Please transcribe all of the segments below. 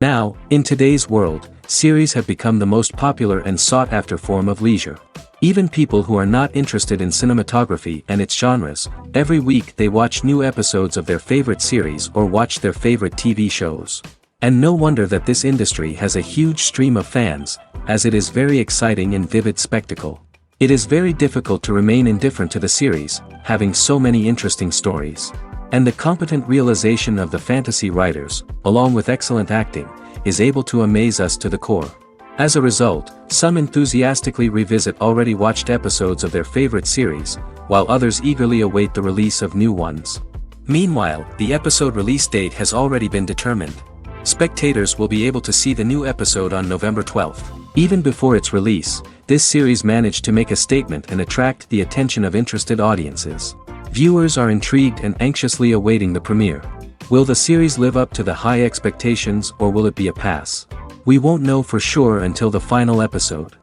Now, in today's world, series have become the most popular and sought-after form of leisure. Even people who are not interested in cinematography and its genres, every week they watch new episodes of their favorite series or watch their favorite TV shows. And no wonder that this industry has a huge stream of fans, as it is very exciting and vivid spectacle. It is very difficult to remain indifferent to the series, having so many interesting stories. And the competent realization of the fantasy writers, along with excellent acting, is able to amaze us to the core. As a result, some enthusiastically revisit already watched episodes of their favorite series, while others eagerly await the release of new ones. Meanwhile, the episode release date has already been determined. Spectators will be able to see the new episode on November 12th. Even before its release, this series managed to make a statement and attract the attention of interested audiences. Viewers are intrigued and anxiously awaiting the premiere. Will the series live up to the high expectations or will it be a pass? We won't know for sure until the final episode.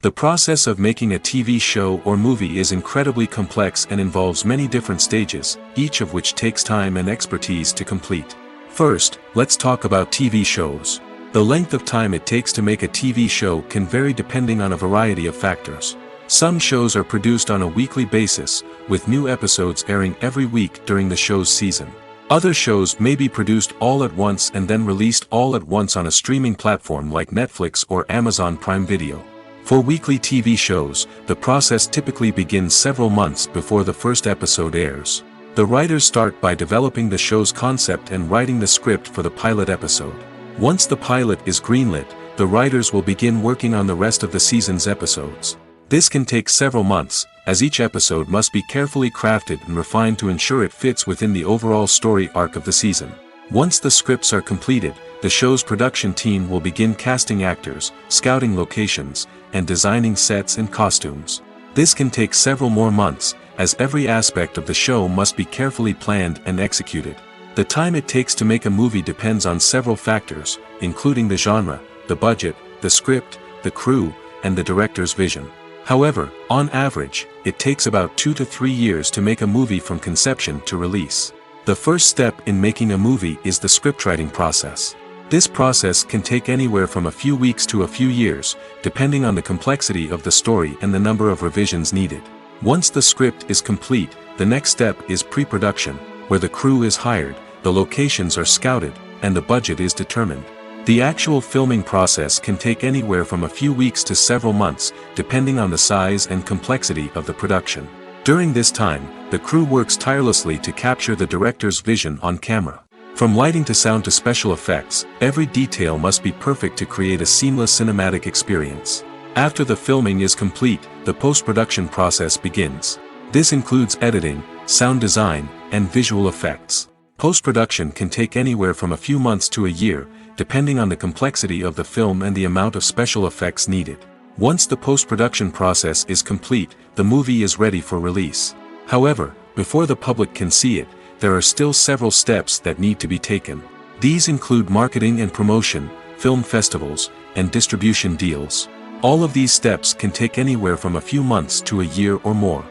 The process of making a TV show or movie is incredibly complex and involves many different stages, each of which takes time and expertise to complete. First, let's talk about TV shows. The length of time it takes to make a TV show can vary depending on a variety of factors. Some shows are produced on a weekly basis, with new episodes airing every week during the show's season. Other shows may be produced all at once and then released all at once on a streaming platform like Netflix or Amazon Prime Video. For weekly TV shows, the process typically begins several months before the first episode airs. The writers start by developing the show's concept and writing the script for the pilot episode. Once the pilot is greenlit, the writers will begin working on the rest of the season's episodes. This can take several months, as each episode must be carefully crafted and refined to ensure it fits within the overall story arc of the season. Once the scripts are completed, the show's production team will begin casting actors, scouting locations, and designing sets and costumes. This can take several more months, as every aspect of the show must be carefully planned and executed. The time it takes to make a movie depends on several factors, including the genre, the budget, the script, the crew, and the director's vision. However, on average, it takes about 2 to 3 years to make a movie from conception to release. The first step in making a movie is the scriptwriting process. This process can take anywhere from a few weeks to a few years, depending on the complexity of the story and the number of revisions needed. Once the script is complete, the next step is pre-production, where the crew is hired, the locations are scouted, and the budget is determined. The actual filming process can take anywhere from a few weeks to several months, depending on the size and complexity of the production. During this time, the crew works tirelessly to capture the director's vision on camera. From lighting to sound to special effects, every detail must be perfect to create a seamless cinematic experience. After the filming is complete, the post-production process begins. This includes editing, sound design, and visual effects. Post-production can take anywhere from a few months to a year, depending on the complexity of the film and the amount of special effects needed. Once the post-production process is complete, the movie is ready for release. However, before the public can see it, there are still several steps that need to be taken. These include marketing and promotion, film festivals, and distribution deals. All of these steps can take anywhere from a few months to a year or more.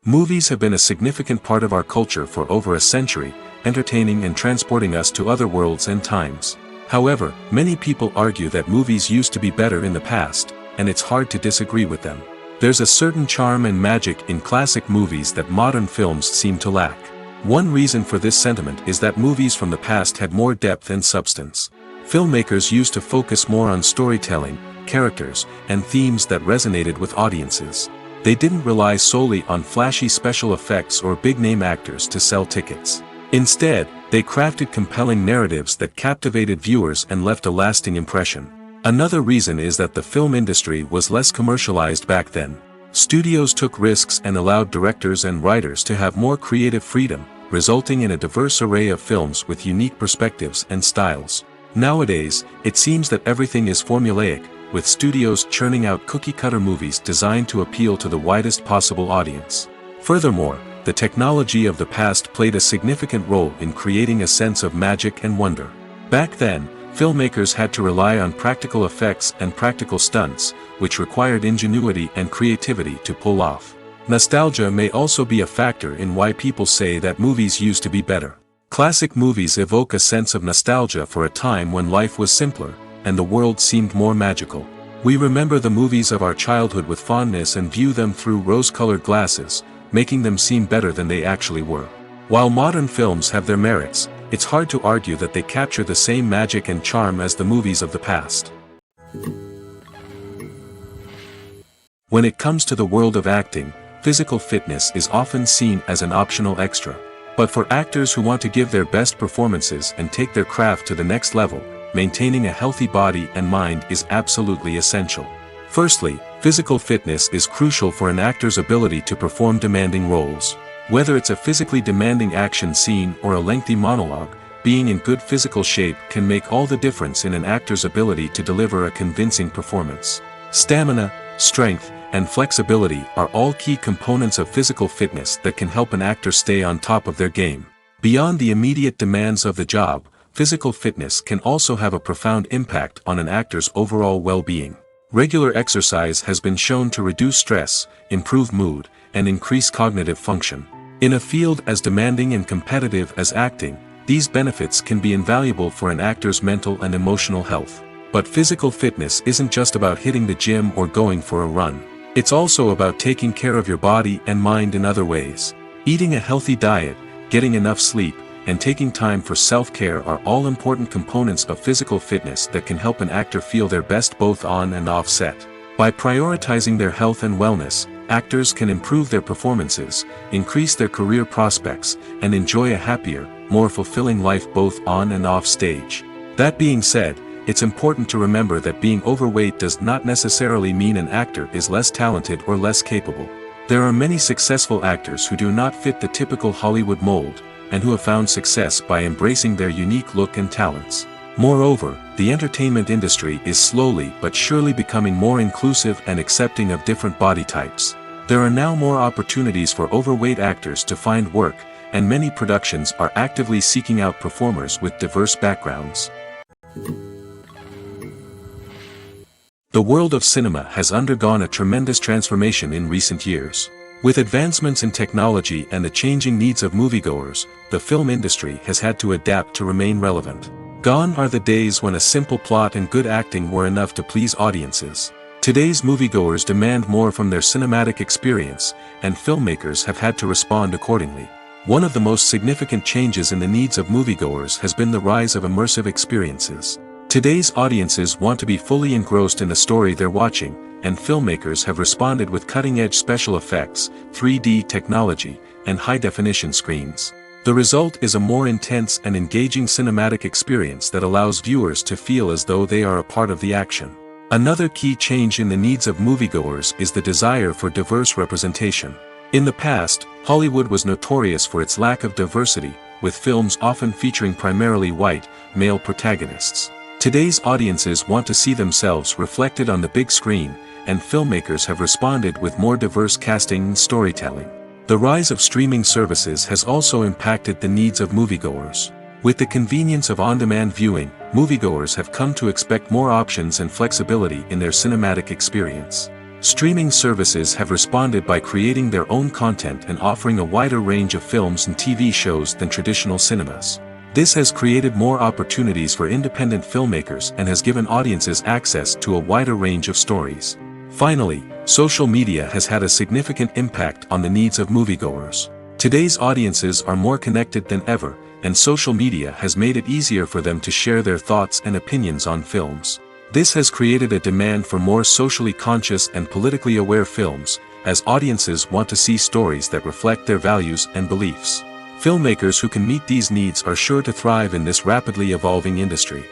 Movies have been a significant part of our culture for over a century, entertaining and transporting us to other worlds and times. However, many people argue that movies used to be better in the past, and it's hard to disagree with them. There's a certain charm and magic in classic movies that modern films seem to lack. One reason for this sentiment is that movies from the past had more depth and substance. Filmmakers used to focus more on storytelling, characters, and themes that resonated with audiences. They didn't rely solely on flashy special effects or big-name actors to sell tickets. Instead, they crafted compelling narratives that captivated viewers and left a lasting impression. Another reason is that the film industry was less commercialized back then. Studios took risks and allowed directors and writers to have more creative freedom, resulting in a diverse array of films with unique perspectives and styles. Nowadays, it seems that everything is formulaic, with studios churning out cookie-cutter movies designed to appeal to the widest possible audience. Furthermore, the technology of the past played a significant role in creating a sense of magic and wonder. Back then, filmmakers had to rely on practical effects and practical stunts, which required ingenuity and creativity to pull off. Nostalgia may also be a factor in why people say that movies used to be better. Classic movies evoke a sense of nostalgia for a time when life was simpler, and the world seemed more magical. We remember the movies of our childhood with fondness and view them through rose-colored glasses, making them seem better than they actually were. While modern films have their merits, it's hard to argue that they capture the same magic and charm as the movies of the past. When it comes to the world of acting, physical fitness is often seen as an optional extra. But for actors who want to give their best performances and take their craft to the next level, maintaining a healthy body and mind is absolutely essential. Firstly, physical fitness is crucial for an actor's ability to perform demanding roles. Whether it's a physically demanding action scene or a lengthy monologue, being in good physical shape can make all the difference in an actor's ability to deliver a convincing performance. Stamina, strength, and flexibility are all key components of physical fitness that can help an actor stay on top of their game. Beyond the immediate demands of the job, physical fitness can also have a profound impact on an actor's overall well-being. Regular exercise has been shown to reduce stress, improve mood, and increase cognitive function. In a field as demanding and competitive as acting, these benefits can be invaluable for an actor's mental and emotional health. But physical fitness isn't just about hitting the gym or going for a run. It's also about taking care of your body and mind in other ways. Eating a healthy diet, getting enough sleep, and taking time for self-care are all important components of physical fitness that can help an actor feel their best both on and off set. By prioritizing their health and wellness, actors can improve their performances, increase their career prospects, and enjoy a happier, more fulfilling life both on and off stage. That being said, it's important to remember that being overweight does not necessarily mean an actor is less talented or less capable. There are many successful actors who do not fit the typical Hollywood mold, and who have found success by embracing their unique look and talents. Moreover, the entertainment industry is slowly but surely becoming more inclusive and accepting of different body types. There are now more opportunities for overweight actors to find work, and many productions are actively seeking out performers with diverse backgrounds. The world of cinema has undergone a tremendous transformation in recent years. With advancements in technology and the changing needs of moviegoers, the film industry has had to adapt to remain relevant. Gone are the days when a simple plot and good acting were enough to please audiences. Today's moviegoers demand more from their cinematic experience, and filmmakers have had to respond accordingly. One of the most significant changes in the needs of moviegoers has been the rise of immersive experiences. Today's audiences want to be fully engrossed in the story they're watching, and filmmakers have responded with cutting-edge special effects, 3D technology, and high-definition screens. The result is a more intense and engaging cinematic experience that allows viewers to feel as though they are a part of the action. Another key change in the needs of moviegoers is the desire for diverse representation. In the past, Hollywood was notorious for its lack of diversity, with films often featuring primarily white, male protagonists. Today's audiences want to see themselves reflected on the big screen, and filmmakers have responded with more diverse casting and storytelling. The rise of streaming services has also impacted the needs of moviegoers. With the convenience of on-demand viewing, moviegoers have come to expect more options and flexibility in their cinematic experience. Streaming services have responded by creating their own content and offering a wider range of films and TV shows than traditional cinemas. This has created more opportunities for independent filmmakers and has given audiences access to a wider range of stories. Finally, social media has had a significant impact on the needs of moviegoers. Today's audiences are more connected than ever, and social media has made it easier for them to share their thoughts and opinions on films. This has created a demand for more socially conscious and politically aware films, as audiences want to see stories that reflect their values and beliefs. Filmmakers who can meet these needs are sure to thrive in this rapidly evolving industry.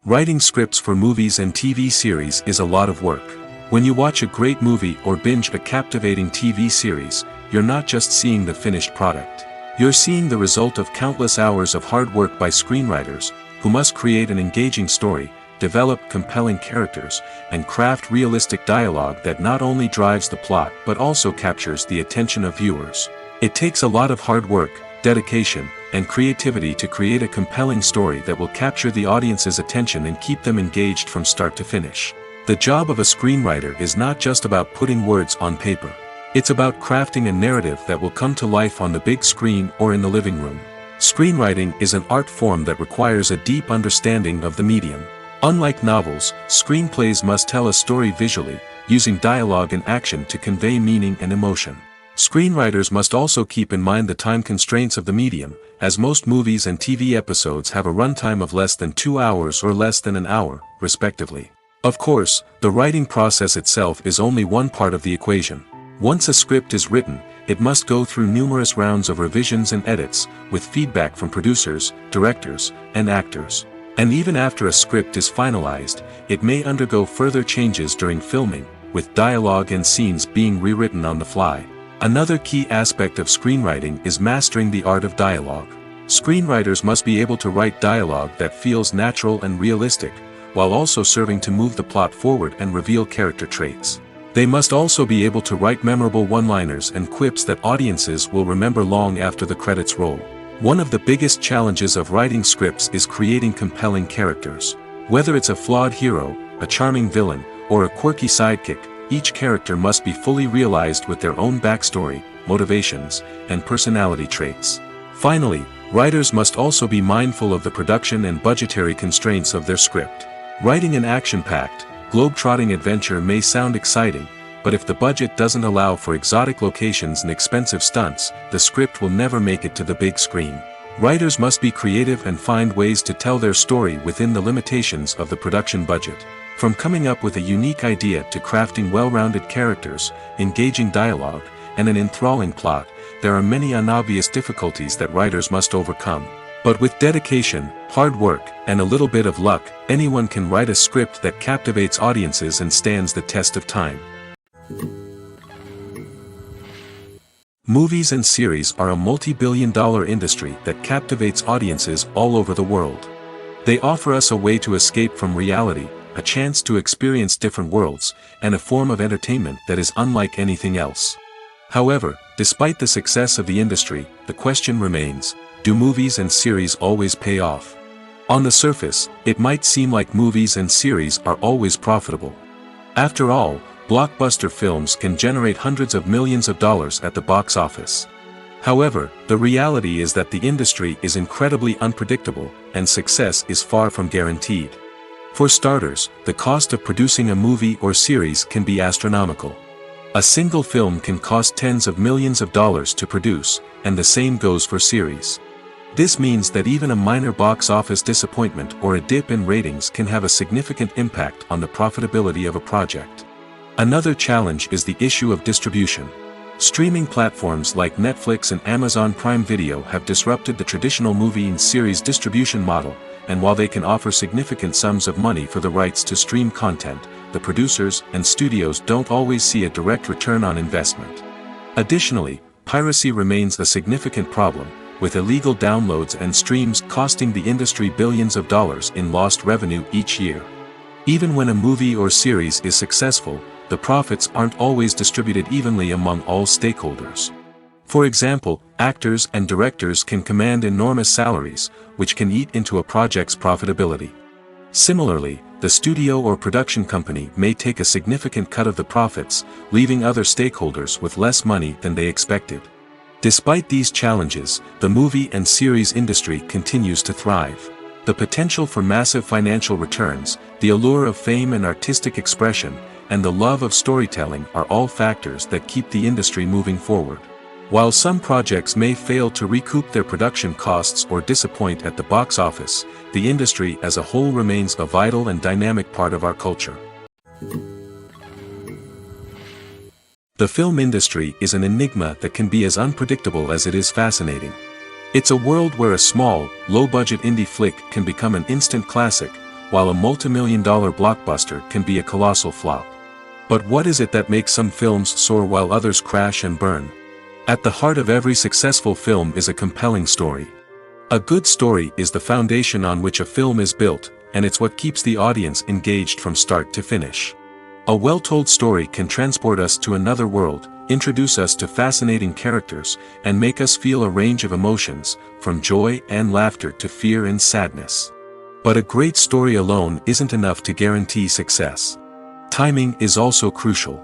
Writing scripts for movies and TV series is a lot of work. When you watch a great movie or binge a captivating TV series, you're not just seeing the finished product. You're seeing the result of countless hours of hard work by screenwriters, who must create an engaging story, develop compelling characters, and craft realistic dialogue that not only drives the plot but also captures the attention of viewers. It takes a lot of hard work, dedication, and creativity to create a compelling story that will capture the audience's attention and keep them engaged from start to finish. The job of a screenwriter is not just about putting words on paper. It's about crafting a narrative that will come to life on the big screen or in the living room. Screenwriting is an art form that requires a deep understanding of the medium. Unlike novels, screenplays must tell a story visually, using dialogue and action to convey meaning and emotion. Screenwriters must also keep in mind the time constraints of the medium, as most movies and TV episodes have a runtime of less than 2 hours or less than an hour, respectively. Of course, the writing process itself is only one part of the equation. Once a script is written, it must go through numerous rounds of revisions and edits, with feedback from producers, directors, and actors. And even after a script is finalized, it may undergo further changes during filming, with dialogue and scenes being rewritten on the fly. Another key aspect of screenwriting is mastering the art of dialogue. Screenwriters must be able to write dialogue that feels natural and realistic, while also serving to move the plot forward and reveal character traits. They must also be able to write memorable one-liners and quips that audiences will remember long after the credits roll. One of the biggest challenges of writing scripts is creating compelling characters. Whether it's a flawed hero, a charming villain, or a quirky sidekick, each character must be fully realized with their own backstory, motivations, and personality traits. Finally, writers must also be mindful of the production and budgetary constraints of their script. Writing an action-packed, globe-trotting adventure may sound exciting, but if the budget doesn't allow for exotic locations and expensive stunts, the script will never make it to the big screen. Writers must be creative and find ways to tell their story within the limitations of the production budget. From coming up with a unique idea to crafting well-rounded characters, engaging dialogue, and an enthralling plot, there are many unobvious difficulties that writers must overcome. But with dedication, hard work, and a little bit of luck, anyone can write a script that captivates audiences and stands the test of time. Movies and series are a multi-billion-dollar industry that captivates audiences all over the world. They offer us a way to escape from reality, a chance to experience different worlds, and a form of entertainment that is unlike anything else. However, despite the success of the industry, the question remains, do movies and series always pay off? On the surface, it might seem like movies and series are always profitable. After all, blockbuster films can generate hundreds of millions of dollars at the box office. However, the reality is that the industry is incredibly unpredictable, and success is far from guaranteed. For starters, the cost of producing a movie or series can be astronomical. A single film can cost tens of millions of dollars to produce, and the same goes for series. This means that even a minor box office disappointment or a dip in ratings can have a significant impact on the profitability of a project. Another challenge is the issue of distribution. Streaming platforms like Netflix and Amazon Prime Video have disrupted the traditional movie and series distribution model, and while they can offer significant sums of money for the rights to stream content, the producers and studios don't always see a direct return on investment. Additionally, piracy remains a significant problem, with illegal downloads and streams costing the industry billions of dollars in lost revenue each year. Even when a movie or series is successful, the profits aren't always distributed evenly among all stakeholders. For example, actors and directors can command enormous salaries, which can eat into a project's profitability. Similarly, the studio or production company may take a significant cut of the profits, leaving other stakeholders with less money than they expected. Despite these challenges, the movie and series industry continues to thrive. The potential for massive financial returns, the allure of fame and artistic expression, and the love of storytelling are all factors that keep the industry moving forward. While some projects may fail to recoup their production costs or disappoint at the box office, the industry as a whole remains a vital and dynamic part of our culture. The film industry is an enigma that can be as unpredictable as it is fascinating. It's a world where a small, low-budget indie flick can become an instant classic, while a multi-million-dollar blockbuster can be a colossal flop. But what is it that makes some films soar while others crash and burn? At the heart of every successful film is a compelling story. A good story is the foundation on which a film is built, and it's what keeps the audience engaged from start to finish. A well-told story can transport us to another world, introduce us to fascinating characters, and make us feel a range of emotions, from joy and laughter to fear and sadness. But a great story alone isn't enough to guarantee success. Timing is also crucial.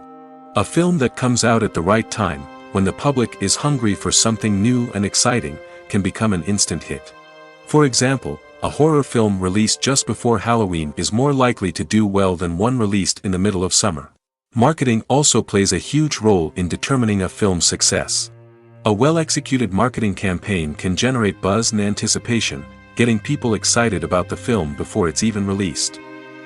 A film that comes out at the right time, when the public is hungry for something new and exciting, can become an instant hit. For example, a horror film released just before Halloween is more likely to do well than one released in the middle of summer. Marketing also plays a huge role in determining a film's success. A well-executed marketing campaign can generate buzz and anticipation, getting people excited about the film before it's even released.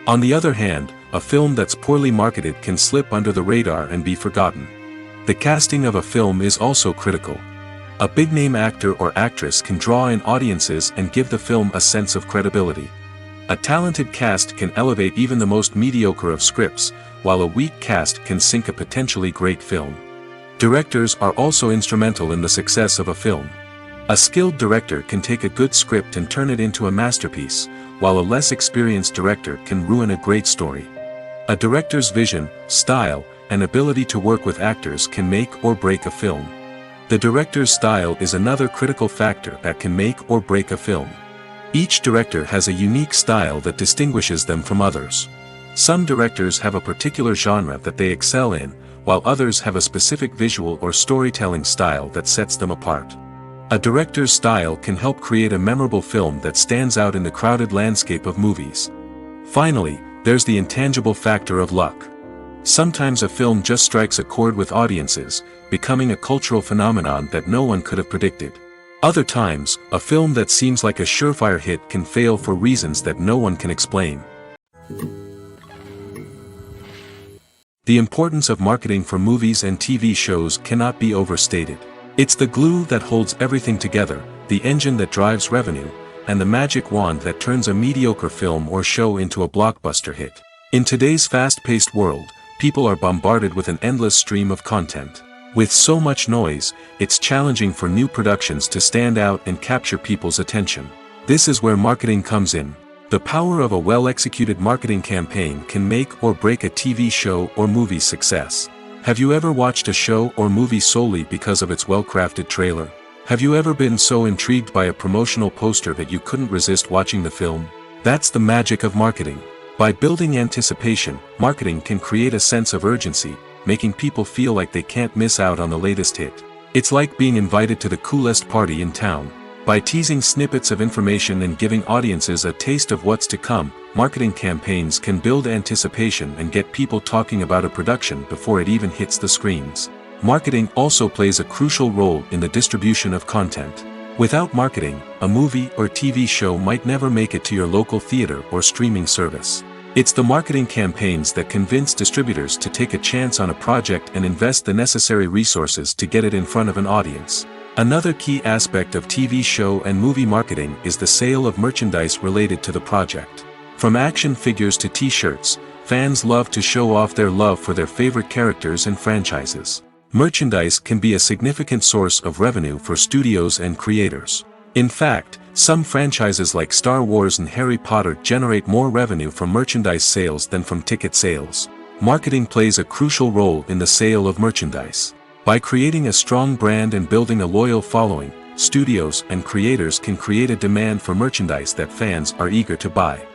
On the other hand, a film that's poorly marketed can slip under the radar and be forgotten. The casting of a film is also critical. A big-name actor or actress can draw in audiences and give the film a sense of credibility. A talented cast can elevate even the most mediocre of scripts, while a weak cast can sink a potentially great film. Directors are also instrumental in the success of a film. A skilled director can take a good script and turn it into a masterpiece, while a less experienced director can ruin a great story. A director's vision, style, and ability to work with actors can make or break a film. The director's style is another critical factor that can make or break a film. Each director has a unique style that distinguishes them from others. Some directors have a particular genre that they excel in, while others have a specific visual or storytelling style that sets them apart. A director's style can help create a memorable film that stands out in the crowded landscape of movies. Finally, there's the intangible factor of luck. Sometimes a film just strikes a chord with audiences, becoming a cultural phenomenon that no one could have predicted. Other times, a film that seems like a surefire hit can fail for reasons that no one can explain. The importance of marketing for movies and TV shows cannot be overstated. It's the glue that holds everything together, the engine that drives revenue, and the magic wand that turns a mediocre film or show into a blockbuster hit. In today's fast-paced world, people are bombarded with an endless stream of content. With so much noise, it's challenging for new productions to stand out and capture people's attention. This is where marketing comes in. The power of a well-executed marketing campaign can make or break a TV show or movie's success. Have you ever watched a show or movie solely because of its well-crafted trailer? Have you ever been so intrigued by a promotional poster that you couldn't resist watching the film? That's the magic of marketing. By building anticipation, marketing can create a sense of urgency, making people feel like they can't miss out on the latest hit. It's like being invited to the coolest party in town. By teasing snippets of information and giving audiences a taste of what's to come, marketing campaigns can build anticipation and get people talking about a production before it even hits the screens. Marketing also plays a crucial role in the distribution of content. Without marketing, a movie or TV show might never make it to your local theater or streaming service. It's the marketing campaigns that convince distributors to take a chance on a project and invest the necessary resources to get it in front of an audience. Another key aspect of TV show and movie marketing is the sale of merchandise related to the project. From action figures to t-shirts, fans love to show off their love for their favorite characters and franchises. Merchandise can be a significant source of revenue for studios and creators. In fact, some franchises like Star Wars and Harry Potter generate more revenue from merchandise sales than from ticket sales. Marketing plays a crucial role in the sale of merchandise. By creating a strong brand and building a loyal following, studios and creators can create a demand for merchandise that fans are eager to buy.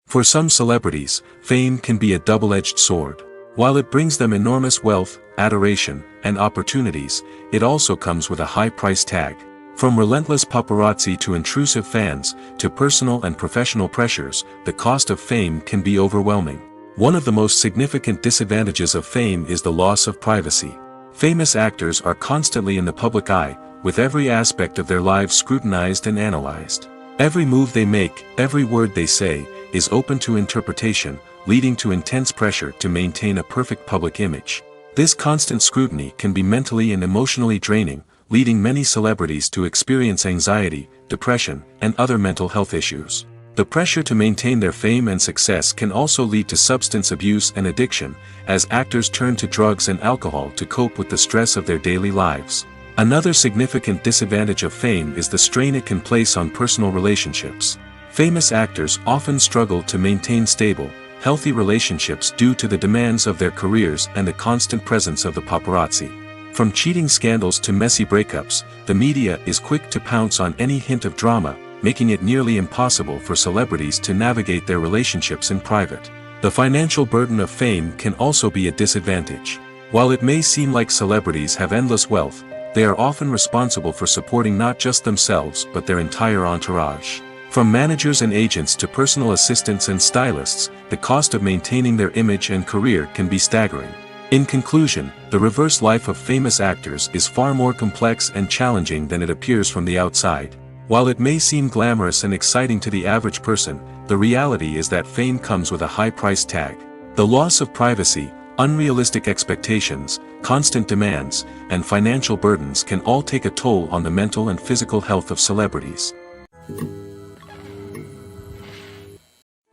For some celebrities, fame can be a double-edged sword. While it brings them enormous wealth, adoration, and opportunities, it also comes with a high price tag. From relentless paparazzi to intrusive fans, to personal and professional pressures, the cost of fame can be overwhelming. One of the most significant disadvantages of fame is the loss of privacy. Famous actors are constantly in the public eye, with every aspect of their lives scrutinized and analyzed. Every move they make, every word they say, is open to interpretation, leading to intense pressure to maintain a perfect public image. This constant scrutiny can be mentally and emotionally draining, leading many celebrities to experience anxiety, depression, and other mental health issues. The pressure to maintain their fame and success can also lead to substance abuse and addiction, as actors turn to drugs and alcohol to cope with the stress of their daily lives. Another significant disadvantage of fame is the strain it can place on personal relationships. Famous actors often struggle to maintain stable, healthy relationships due to the demands of their careers and the constant presence of the paparazzi. From cheating scandals to messy breakups, the media is quick to pounce on any hint of drama, making it nearly impossible for celebrities to navigate their relationships in private. The financial burden of fame can also be a disadvantage. While it may seem like celebrities have endless wealth, they are often responsible for supporting not just themselves but their entire entourage. From managers and agents to personal assistants and stylists, the cost of maintaining their image and career can be staggering. In conclusion, the reverse life of famous actors is far more complex and challenging than it appears from the outside. While it may seem glamorous and exciting to the average person, the reality is that fame comes with a high price tag. The loss of privacy, unrealistic expectations, constant demands, and financial burdens can all take a toll on the mental and physical health of celebrities.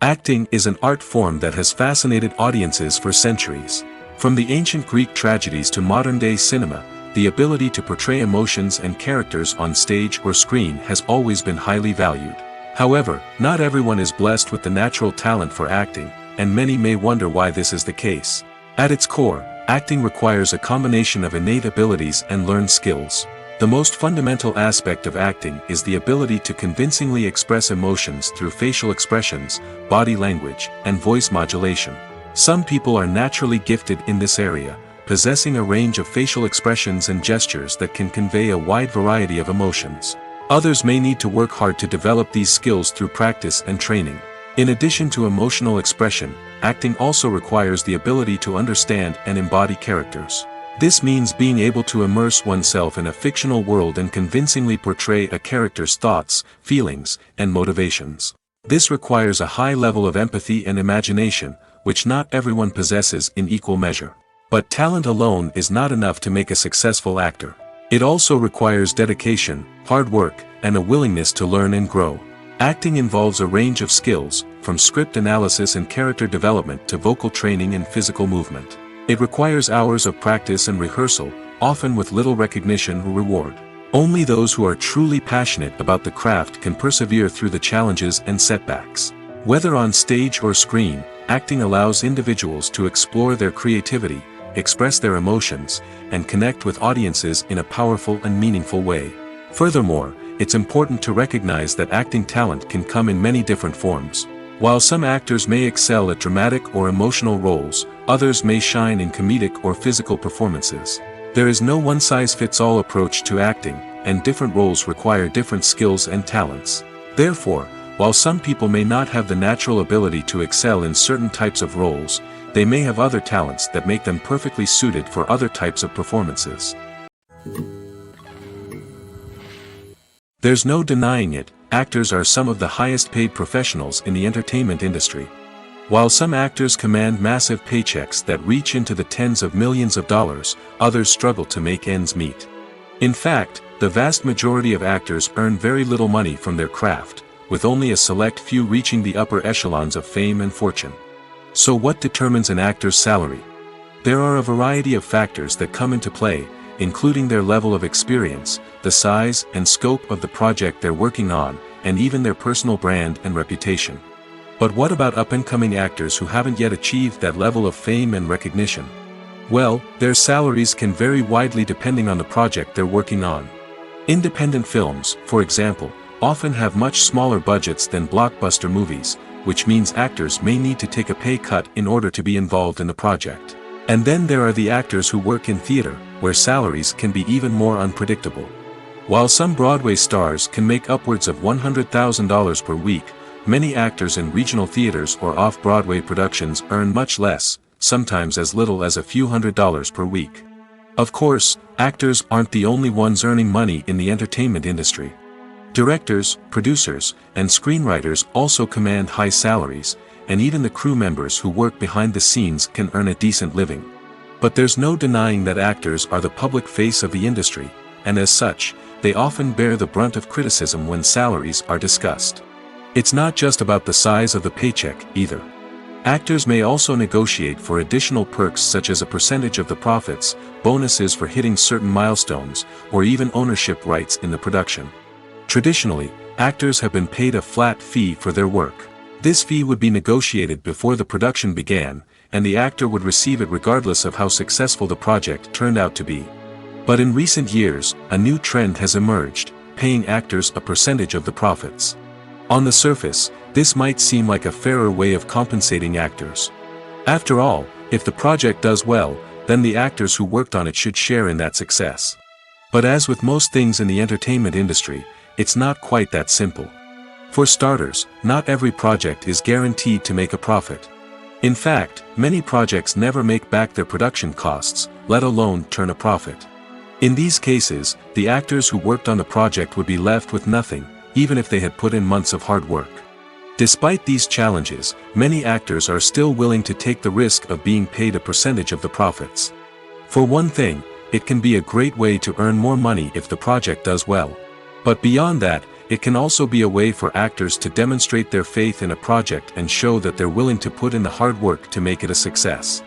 Acting is an art form that has fascinated audiences for centuries. From the ancient Greek tragedies to modern-day cinema, the ability to portray emotions and characters on stage or screen has always been highly valued. However, not everyone is blessed with the natural talent for acting, and many may wonder why this is the case. At its core, acting requires a combination of innate abilities and learned skills. The most fundamental aspect of acting is the ability to convincingly express emotions through facial expressions, body language, and voice modulation. Some people are naturally gifted in this area, possessing a range of facial expressions and gestures that can convey a wide variety of emotions. Others may need to work hard to develop these skills through practice and training. In addition to emotional expression, acting also requires the ability to understand and embody characters. This means being able to immerse oneself in a fictional world and convincingly portray a character's thoughts, feelings, and motivations. This requires a high level of empathy and imagination, which not everyone possesses in equal measure. But talent alone is not enough to make a successful actor. It also requires dedication, hard work, and a willingness to learn and grow. Acting involves a range of skills, from script analysis and character development to vocal training and physical movement. It requires hours of practice and rehearsal, often with little recognition or reward. Only those who are truly passionate about the craft can persevere through the challenges and setbacks. Whether on stage or screen, acting allows individuals to explore their creativity, express their emotions, and connect with audiences in a powerful and meaningful way. Furthermore, it's important to recognize that acting talent can come in many different forms. While some actors may excel at dramatic or emotional roles, others may shine in comedic or physical performances. There is no one-size-fits-all approach to acting, and different roles require different skills and talents. Therefore, while some people may not have the natural ability to excel in certain types of roles, they may have other talents that make them perfectly suited for other types of performances. There's no denying it, actors are some of the highest-paid professionals in the entertainment industry. While some actors command massive paychecks that reach into the tens of millions of dollars, others struggle to make ends meet. In fact, the vast majority of actors earn very little money from their craft, with only a select few reaching the upper echelons of fame and fortune. So what determines an actor's salary? There are a variety of factors that come into play, including their level of experience, the size and scope of the project they're working on, and even their personal brand and reputation. But what about up-and-coming actors who haven't yet achieved that level of fame and recognition? Well, their salaries can vary widely depending on the project they're working on. Independent films, for example, often have much smaller budgets than blockbuster movies, which means actors may need to take a pay cut in order to be involved in the project. And then there are the actors who work in theater, where salaries can be even more unpredictable. While some Broadway stars can make upwards of $100,000 per week, many actors in regional theaters or off-Broadway productions earn much less, sometimes as little as a few $100s per week. Of course, actors aren't the only ones earning money in the entertainment industry. Directors, producers, and screenwriters also command high salaries, and even the crew members who work behind the scenes can earn a decent living. But there's no denying that actors are the public face of the industry, and as such, they often bear the brunt of criticism when salaries are discussed. It's not just about the size of the paycheck, either. Actors may also negotiate for additional perks such as a percentage of the profits, bonuses for hitting certain milestones, or even ownership rights in the production. Traditionally, actors have been paid a flat fee for their work. This fee would be negotiated before the production began, and the actor would receive it regardless of how successful the project turned out to be. But in recent years, a new trend has emerged. paying actors a percentage of the profits. On the surface, this might seem like a fairer way of compensating actors. After all, if the project does well, then the actors who worked on it should share in that success. But as with most things in the entertainment industry, it's not quite that simple. For starters, not every project is guaranteed to make a profit. In fact, many projects never make back their production costs, let alone turn a profit. In these cases, the actors who worked on the project would be left with nothing, even if they had put in months of hard work. Despite these challenges, many actors are still willing to take the risk of being paid a percentage of the profits. For one thing, it can be a great way to earn more money if the project does well. But beyond that, it can also be a way for actors to demonstrate their faith in a project and show that they're willing to put in the hard work to make it a success.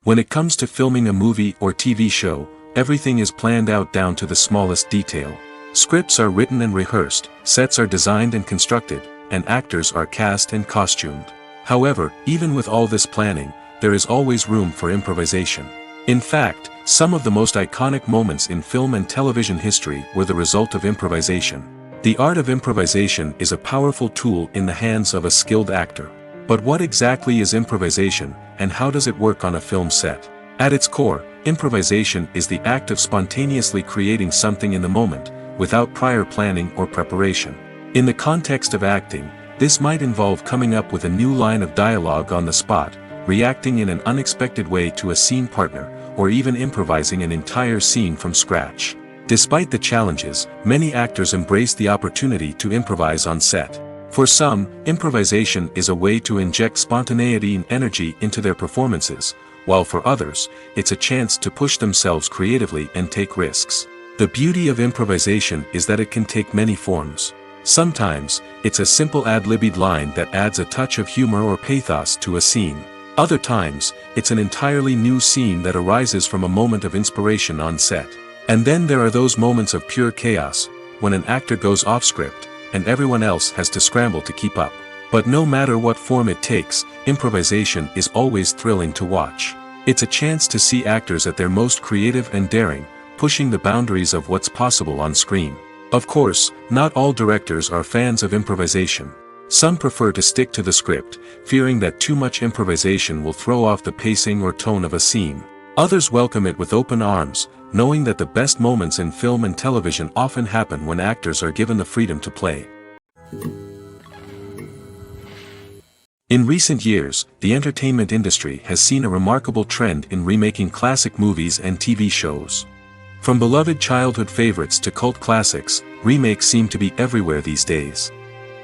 When it comes to filming a movie or TV show, everything is planned out down to the smallest detail. Scripts are written and rehearsed, sets are designed and constructed, and actors are cast and costumed. However, even with all this planning, there is always room for improvisation. In fact, some of the most iconic moments in film and television history were the result of improvisation. The art of improvisation is a powerful tool in the hands of a skilled actor. But what exactly is improvisation, and how does it work on a film set? At its core, improvisation is the act of spontaneously creating something in the moment, without prior planning or preparation. In the context of acting, this might involve coming up with a new line of dialogue on the spot, reacting in an unexpected way to a scene partner, or even improvising an entire scene from scratch. Despite the challenges, many actors embrace the opportunity to improvise on set. For some, improvisation is a way to inject spontaneity and energy into their performances, while for others, it's a chance to push themselves creatively and take risks. The beauty of improvisation is that it can take many forms. Sometimes, it's a simple ad-libbed line that adds a touch of humor or pathos to a scene. Other times, it's an entirely new scene that arises from a moment of inspiration on set. And then there are those moments of pure chaos, when an actor goes off script, and everyone else has to scramble to keep up. But no matter what form it takes, improvisation is always thrilling to watch. It's a chance to see actors at their most creative and daring, pushing the boundaries of what's possible on screen. Of course, not all directors are fans of improvisation. Some prefer to stick to the script, fearing that too much improvisation will throw off the pacing or tone of a scene. Others welcome it with open arms, knowing that the best moments in film and television often happen when actors are given the freedom to play. In recent years, the entertainment industry has seen a remarkable trend in remaking classic movies and TV shows. From beloved childhood favorites to cult classics, remakes seem to be everywhere these days.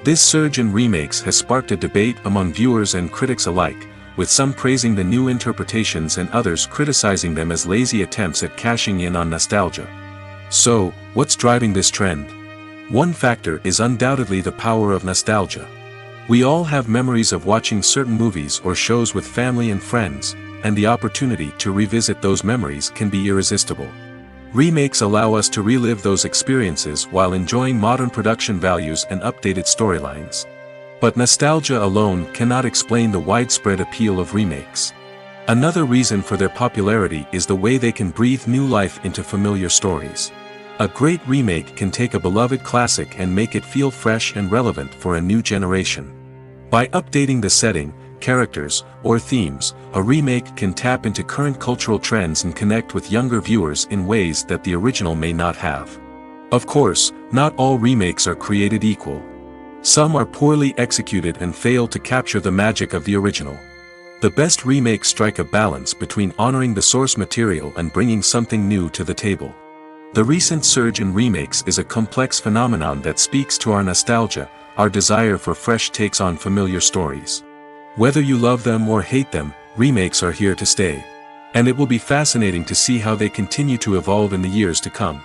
This surge in remakes has sparked a debate among viewers and critics alike, with some praising the new interpretations and others criticizing them as lazy attempts at cashing in on nostalgia. So, what's driving this trend? One factor is undoubtedly the power of nostalgia. We all have memories of watching certain movies or shows with family and friends, and the opportunity to revisit those memories can be irresistible. Remakes allow us to relive those experiences while enjoying modern production values and updated storylines. But nostalgia alone cannot explain the widespread appeal of remakes. Another reason for their popularity is the way they can breathe new life into familiar stories. A great remake can take a beloved classic and make it feel fresh and relevant for a new generation. By updating the setting, characters, or themes, a remake can tap into current cultural trends and connect with younger viewers in ways that the original may not have. Of course, not all remakes are created equal. Some are poorly executed and fail to capture the magic of the original. The best remakes strike a balance between honoring the source material and bringing something new to the table. The recent surge in remakes is a complex phenomenon that speaks to our nostalgia, our desire for fresh takes on familiar stories. Whether you love them or hate them, remakes are here to stay. And it will be fascinating to see how they continue to evolve in the years to come.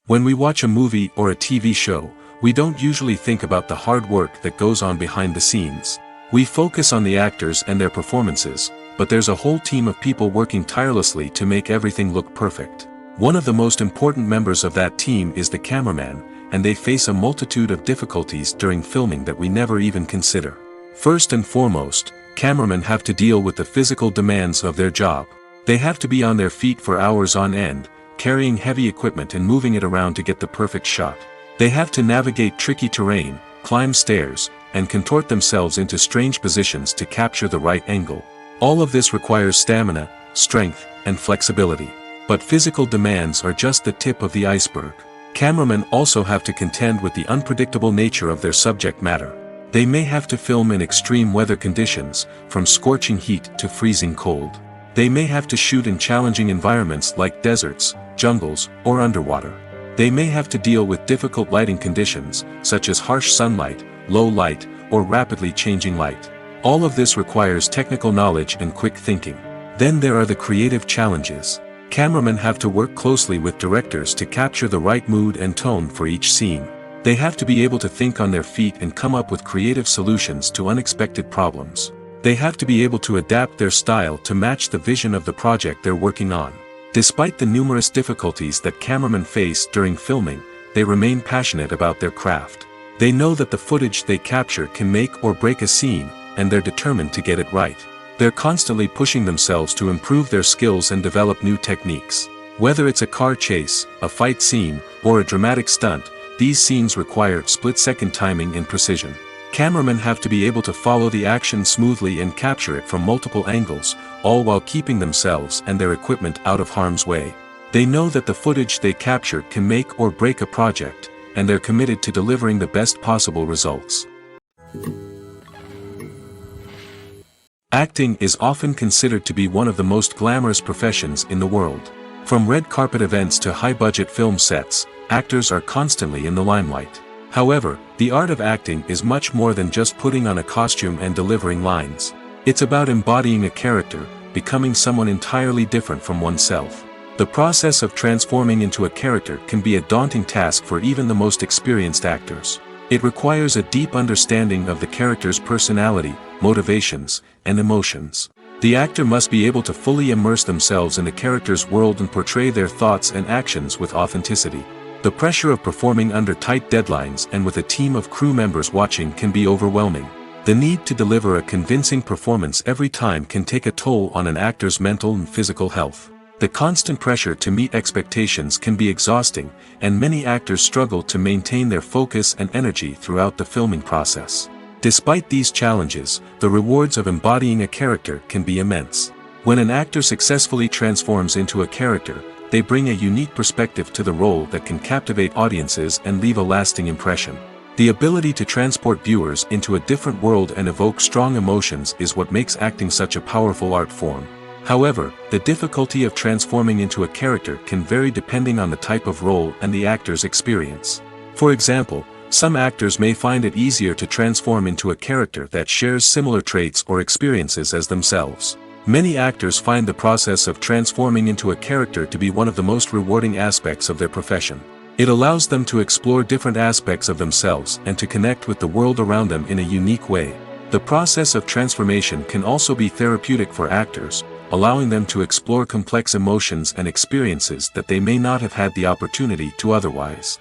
When we watch a movie or a TV show, we don't usually think about the hard work that goes on behind the scenes. We focus on the actors and their performances, but there's a whole team of people working tirelessly to make everything look perfect. One of the most important members of that team is the cameraman, and they face a multitude of difficulties during filming that we never even consider. First and foremost, cameramen have to deal with the physical demands of their job. They have to be on their feet for hours on end, carrying heavy equipment and moving it around to get the perfect shot. They have to navigate tricky terrain, climb stairs, and contort themselves into strange positions to capture the right angle. All of this requires stamina, strength, and flexibility. But physical demands are just the tip of the iceberg. Cameramen also have to contend with the unpredictable nature of their subject matter. They may have to film in extreme weather conditions, from scorching heat to freezing cold. They may have to shoot in challenging environments like deserts, jungles, or underwater. They may have to deal with difficult lighting conditions, such as harsh sunlight, low light, or rapidly changing light. All of this requires technical knowledge and quick thinking. Then there are the creative challenges. Cameramen have to work closely with directors to capture the right mood and tone for each scene. They have to be able to think on their feet and come up with creative solutions to unexpected problems. They have to be able to adapt their style to match the vision of the project they're working on. Despite the numerous difficulties that cameramen face during filming, they remain passionate about their craft. They know that the footage they capture can make or break a scene, and they're determined to get it right. They're constantly pushing themselves to improve their skills and develop new techniques. Whether it's a car chase, a fight scene, or a dramatic stunt, these scenes require split-second timing and precision. Cameramen have to be able to follow the action smoothly and capture it from multiple angles, all while keeping themselves and their equipment out of harm's way. They know that the footage they capture can make or break a project, and they're committed to delivering the best possible results. Acting is often considered to be one of the most glamorous professions in the world. From red carpet events to high-budget film sets, actors are constantly in the limelight. However, the art of acting is much more than just putting on a costume and delivering lines. It's about embodying a character, becoming someone entirely different from oneself. The process of transforming into a character can be a daunting task for even the most experienced actors. It requires a deep understanding of the character's personality, motivations, and emotions. The actor must be able to fully immerse themselves in the character's world and portray their thoughts and actions with authenticity. The pressure of performing under tight deadlines and with a team of crew members watching can be overwhelming. The need to deliver a convincing performance every time can take a toll on an actor's mental and physical health. The constant pressure to meet expectations can be exhausting, and many actors struggle to maintain their focus and energy throughout the filming process. Despite these challenges, the rewards of embodying a character can be immense. When an actor successfully transforms into a character, they bring a unique perspective to the role that can captivate audiences and leave a lasting impression. The ability to transport viewers into a different world and evoke strong emotions is what makes acting such a powerful art form. However, the difficulty of transforming into a character can vary depending on the type of role and the actor's experience. For example, some actors may find it easier to transform into a character that shares similar traits or experiences as themselves. Many actors find the process of transforming into a character to be one of the most rewarding aspects of their profession. It allows them to explore different aspects of themselves and to connect with the world around them in a unique way. The process of transformation can also be therapeutic for actors, allowing them to explore complex emotions and experiences that they may not have had the opportunity to otherwise.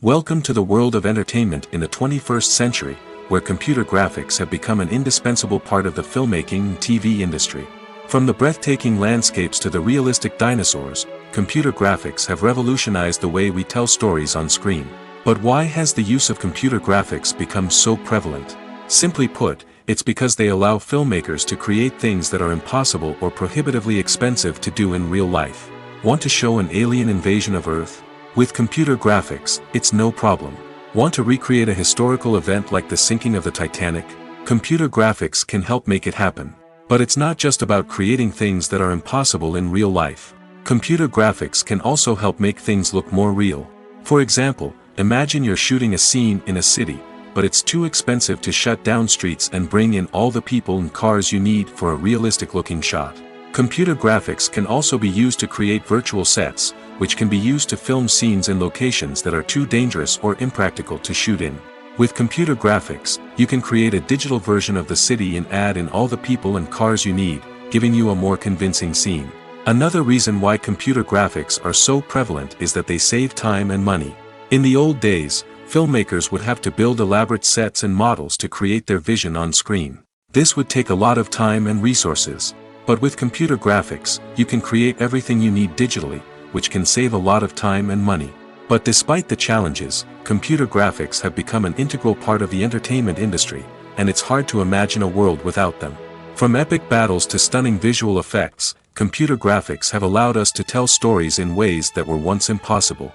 Welcome to the world of entertainment in the 21st century, where computer graphics have become an indispensable part of the filmmaking and TV industry. From the breathtaking landscapes to the realistic dinosaurs, computer graphics have revolutionized the way we tell stories on screen. But why has the use of computer graphics become so prevalent? Simply put, it's because they allow filmmakers to create things that are impossible or prohibitively expensive to do in real life. Want to show an alien invasion of Earth? With computer graphics, it's no problem. Want to recreate a historical event like the sinking of the Titanic? Computer graphics can help make it happen. But it's not just about creating things that are impossible in real life. Computer graphics can also help make things look more real. For example, imagine you're shooting a scene in a city, but it's too expensive to shut down streets and bring in all the people and cars you need for a realistic-looking shot. Computer graphics can also be used to create virtual sets, which can be used to film scenes in locations that are too dangerous or impractical to shoot in. With computer graphics, you can create a digital version of the city and add in all the people and cars you need, giving you a more convincing scene. Another reason why computer graphics are so prevalent is that they save time and money. In the old days, filmmakers would have to build elaborate sets and models to create their vision on screen. This would take a lot of time and resources. But with computer graphics, you can create everything you need digitally, which can save a lot of time and money. But despite the challenges, computer graphics have become an integral part of the entertainment industry, and it's hard to imagine a world without them. From epic battles to stunning visual effects, computer graphics have allowed us to tell stories in ways that were once impossible.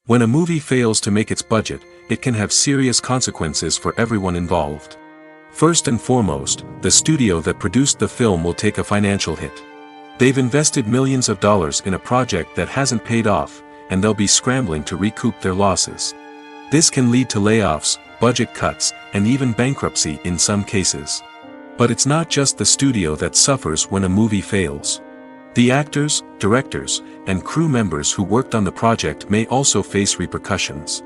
When a movie fails to make its budget, it can have serious consequences for everyone involved. First and foremost, the studio that produced the film will take a financial hit. They've invested millions of dollars in a project that hasn't paid off, and they'll be scrambling to recoup their losses. This can lead to layoffs, budget cuts, and even bankruptcy in some cases. But it's not just the studio that suffers when a movie fails. The actors, directors, and crew members who worked on the project may also face repercussions.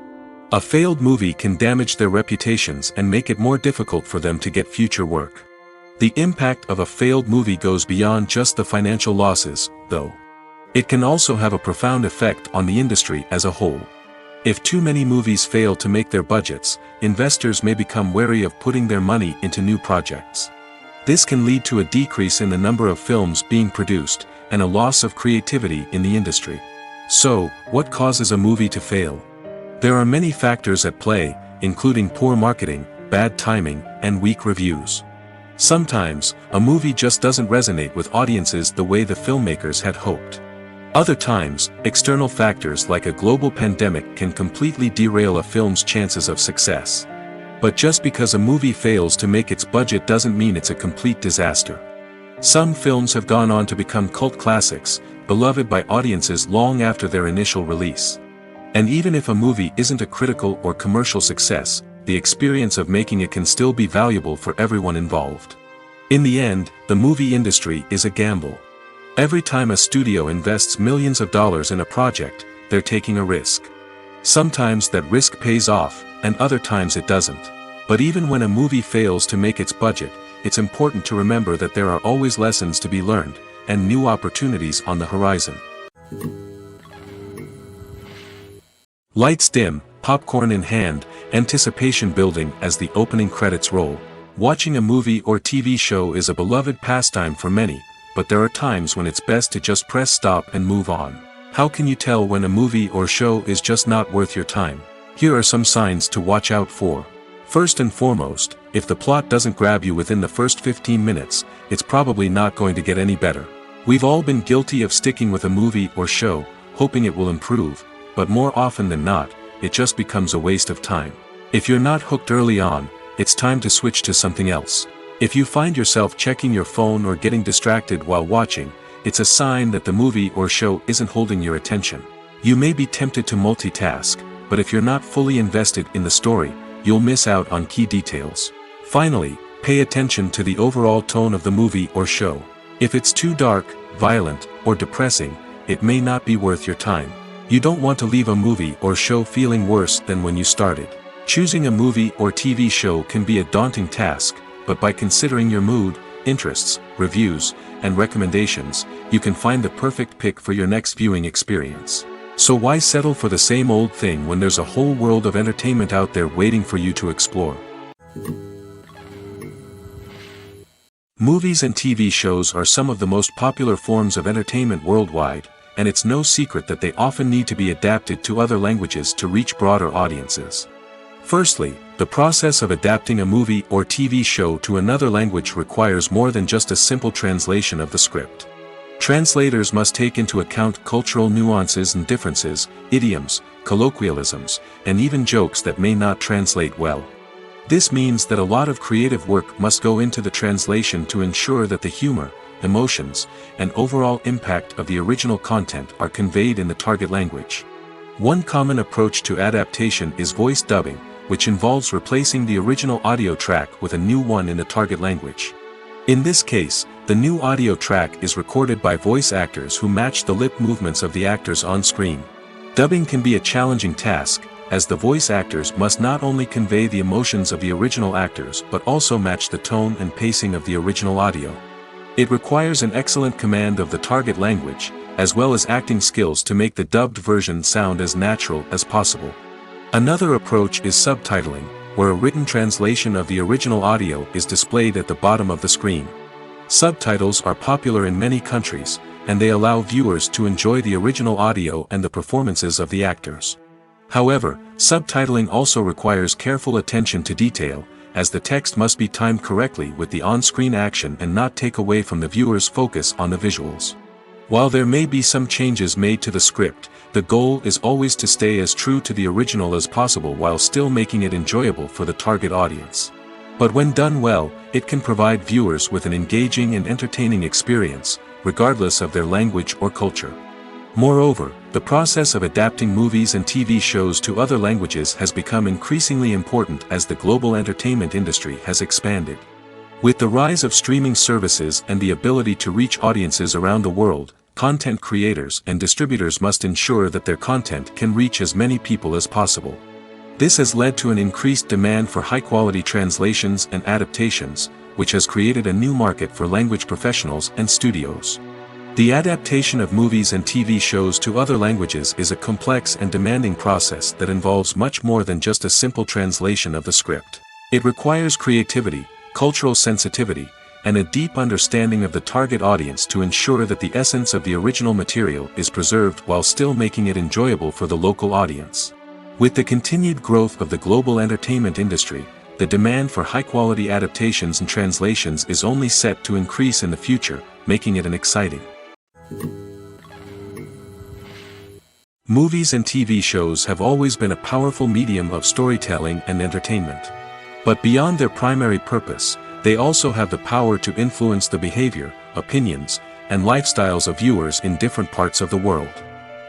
A failed movie can damage their reputations and make it more difficult for them to get future work. The impact of a failed movie goes beyond just the financial losses, though. It can also have a profound effect on the industry as a whole. If too many movies fail to make their budgets, investors may become wary of putting their money into new projects. This can lead to a decrease in the number of films being produced, and a loss of creativity in the industry. So, what causes a movie to fail? There are many factors at play, including poor marketing, bad timing, and weak reviews. Sometimes, a movie just doesn't resonate with audiences the way the filmmakers had hoped. Other times, external factors like a global pandemic can completely derail a film's chances of success. But just because a movie fails to make its budget doesn't mean it's a complete disaster. Some films have gone on to become cult classics, beloved by audiences long after their initial release. And even if a movie isn't a critical or commercial success, the experience of making it can still be valuable for everyone involved. In the end, the movie industry is a gamble. Every time a studio invests millions of dollars in a project, they're taking a risk. Sometimes that risk pays off, and other times it doesn't. But even when a movie fails to make its budget, it's important to remember that there are always lessons to be learned, and new opportunities on the horizon. Lights dim, popcorn in hand, anticipation building as the opening credits roll. Watching a movie or TV show is a beloved pastime for many, but there are times when it's best to just press stop and move on. How can you tell when a movie or show is just not worth your time? Here are some signs to watch out for. First and foremost, if the plot doesn't grab you within the first 15 minutes, it's probably not going to get any better. We've all been guilty of sticking with a movie or show, hoping it will improve, but more often than not, it just becomes a waste of time. If you're not hooked early on, it's time to switch to something else. If you find yourself checking your phone or getting distracted while watching, it's a sign that the movie or show isn't holding your attention. You may be tempted to multitask, but if you're not fully invested in the story, you'll miss out on key details. Finally, pay attention to the overall tone of the movie or show. If it's too dark, violent, or depressing, it may not be worth your time. You don't want to leave a movie or show feeling worse than when you started. Choosing a movie or TV show can be a daunting task, but by considering your mood, interests, reviews, and recommendations, you can find the perfect pick for your next viewing experience. So why settle for the same old thing when there's a whole world of entertainment out there waiting for you to explore? Movies and TV shows are some of the most popular forms of entertainment worldwide, and it's no secret that they often need to be adapted to other languages to reach broader audiences. Firstly, the process of adapting a movie or TV show to another language requires more than just a simple translation of the script. Translators must take into account cultural nuances and differences, idioms, colloquialisms, and even jokes that may not translate well. This means that a lot of creative work must go into the translation to ensure that the humor, emotions, and overall impact of the original content are conveyed in the target language. One common approach to adaptation is voice dubbing, which involves replacing the original audio track with a new one in the target language. In this case, the new audio track is recorded by voice actors who match the lip movements of the actors on screen. Dubbing can be a challenging task, as the voice actors must not only convey the emotions of the original actors but also match the tone and pacing of the original audio. It requires an excellent command of the target language, as well as acting skills to make the dubbed version sound as natural as possible. Another approach is subtitling, where a written translation of the original audio is displayed at the bottom of the screen. Subtitles are popular in many countries, and they allow viewers to enjoy the original audio and the performances of the actors. However, subtitling also requires careful attention to detail, as the text must be timed correctly with the on-screen action and not take away from the viewer's focus on the visuals. While there may be some changes made to the script, the goal is always to stay as true to the original as possible while still making it enjoyable for the target audience. But when done well, it can provide viewers with an engaging and entertaining experience, regardless of their language or culture. Moreover, the process of adapting movies and TV shows to other languages has become increasingly important as the global entertainment industry has expanded. With the rise of streaming services and the ability to reach audiences around the world, content creators and distributors must ensure that their content can reach as many people as possible. This has led to an increased demand for high-quality translations and adaptations, which has created a new market for language professionals and studios. The adaptation of movies and TV shows to other languages is a complex and demanding process that involves much more than just a simple translation of the script. It requires creativity, cultural sensitivity, and a deep understanding of the target audience to ensure that the essence of the original material is preserved while still making it enjoyable for the local audience. With the continued growth of the global entertainment industry, the demand for high-quality adaptations and translations is only set to increase in the future, making it an exciting. Movies and TV shows have always been a powerful medium of storytelling and entertainment. But beyond their primary purpose, they also have the power to influence the behavior, opinions, and lifestyles of viewers in different parts of the world.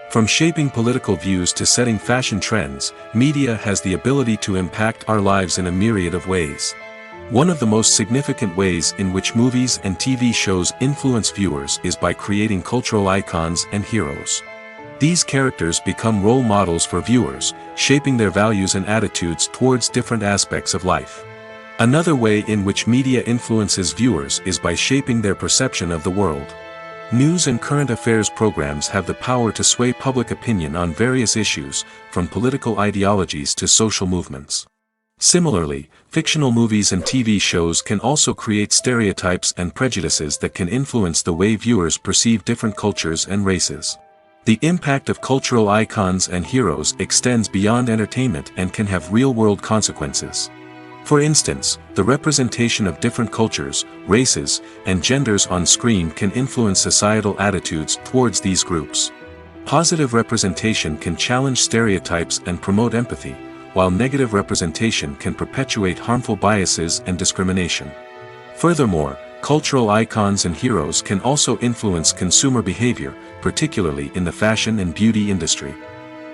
From shaping political views to setting fashion trends, media has the ability to impact our lives in a myriad of ways. One of the most significant ways in which movies and TV shows influence viewers is by creating cultural icons and heroes. These characters become role models for viewers, shaping their values and attitudes towards different aspects of life. Another way in which media influences viewers is by shaping their perception of the world. News and current affairs programs have the power to sway public opinion on various issues, from political ideologies to social movements. Similarly, fictional movies and TV shows can also create stereotypes and prejudices that can influence the way viewers perceive different cultures and races. The impact of cultural icons and heroes extends beyond entertainment and can have real-world consequences. For instance, the representation of different cultures, races, and genders on screen can influence societal attitudes towards these groups. Positive representation can challenge stereotypes and promote empathy, while negative representation can perpetuate harmful biases and discrimination. Furthermore, cultural icons and heroes can also influence consumer behavior, particularly in the fashion and beauty industry.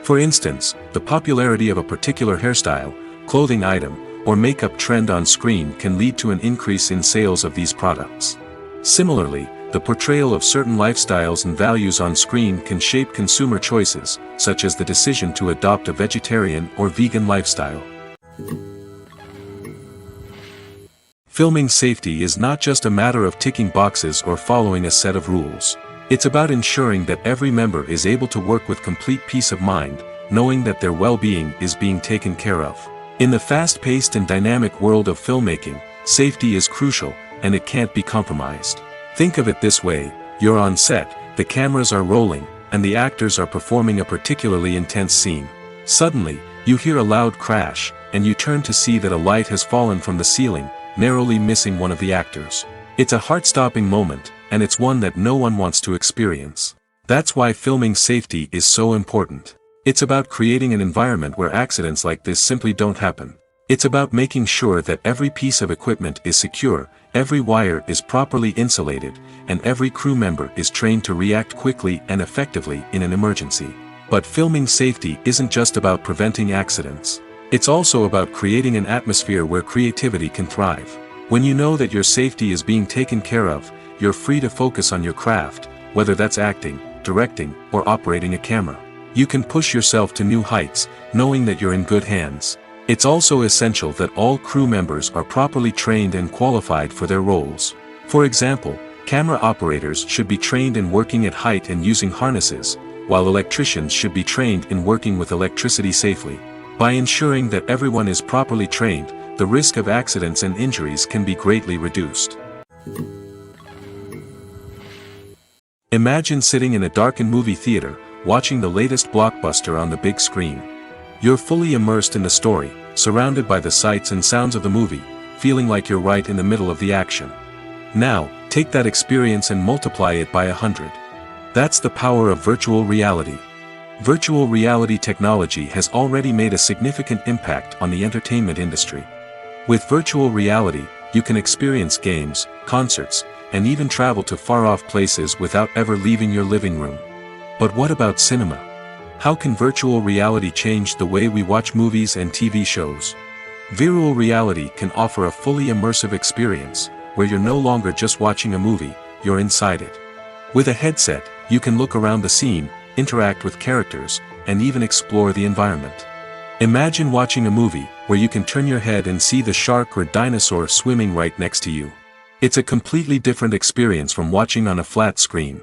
For instance, the popularity of a particular hairstyle, clothing item, or makeup trend on screen can lead to an increase in sales of these products. Similarly, the portrayal of certain lifestyles and values on screen can shape consumer choices, such as the decision to adopt a vegetarian or vegan lifestyle. Filming safety is not just a matter of ticking boxes or following a set of rules. It's about ensuring that every member is able to work with complete peace of mind, knowing that their well-being is being taken care of. In the fast-paced and dynamic world of filmmaking, safety is crucial, and it can't be compromised. Think of it this way: you're on set, the cameras are rolling, and the actors are performing a particularly intense scene. Suddenly, you hear a loud crash, and you turn to see that a light has fallen from the ceiling, narrowly missing one of the actors. It's a heart-stopping moment, and it's one that no one wants to experience. That's why filming safety is so important. It's about creating an environment where accidents like this simply don't happen. It's about making sure that every piece of equipment is secure, every wire is properly insulated, and every crew member is trained to react quickly and effectively in an emergency. But filming safety isn't just about preventing accidents. It's also about creating an atmosphere where creativity can thrive. When you know that your safety is being taken care of, you're free to focus on your craft, whether that's acting, directing, or operating a camera. You can push yourself to new heights, knowing that you're in good hands. It's also essential that all crew members are properly trained and qualified for their roles. For example, camera operators should be trained in working at height and using harnesses, while electricians should be trained in working with electricity safely. By ensuring that everyone is properly trained, the risk of accidents and injuries can be greatly reduced. Imagine sitting in a darkened movie theater, watching the latest blockbuster on the big screen. You're fully immersed in the story, surrounded by the sights and sounds of the movie, feeling like you're right in the middle of the action. Now, take that experience and multiply it by 100. That's the power of virtual reality. Virtual reality technology has already made a significant impact on the entertainment industry. With virtual reality, you can experience games, concerts, and even travel to far-off places without ever leaving your living room. But what about cinema? How can virtual reality change the way we watch movies and TV shows? Virtual reality can offer a fully immersive experience, where you're no longer just watching a movie, you're inside it. With a headset, you can look around the scene, interact with characters, and even explore the environment. Imagine watching a movie, where you can turn your head and see the shark or dinosaur swimming right next to you. It's a completely different experience from watching on a flat screen.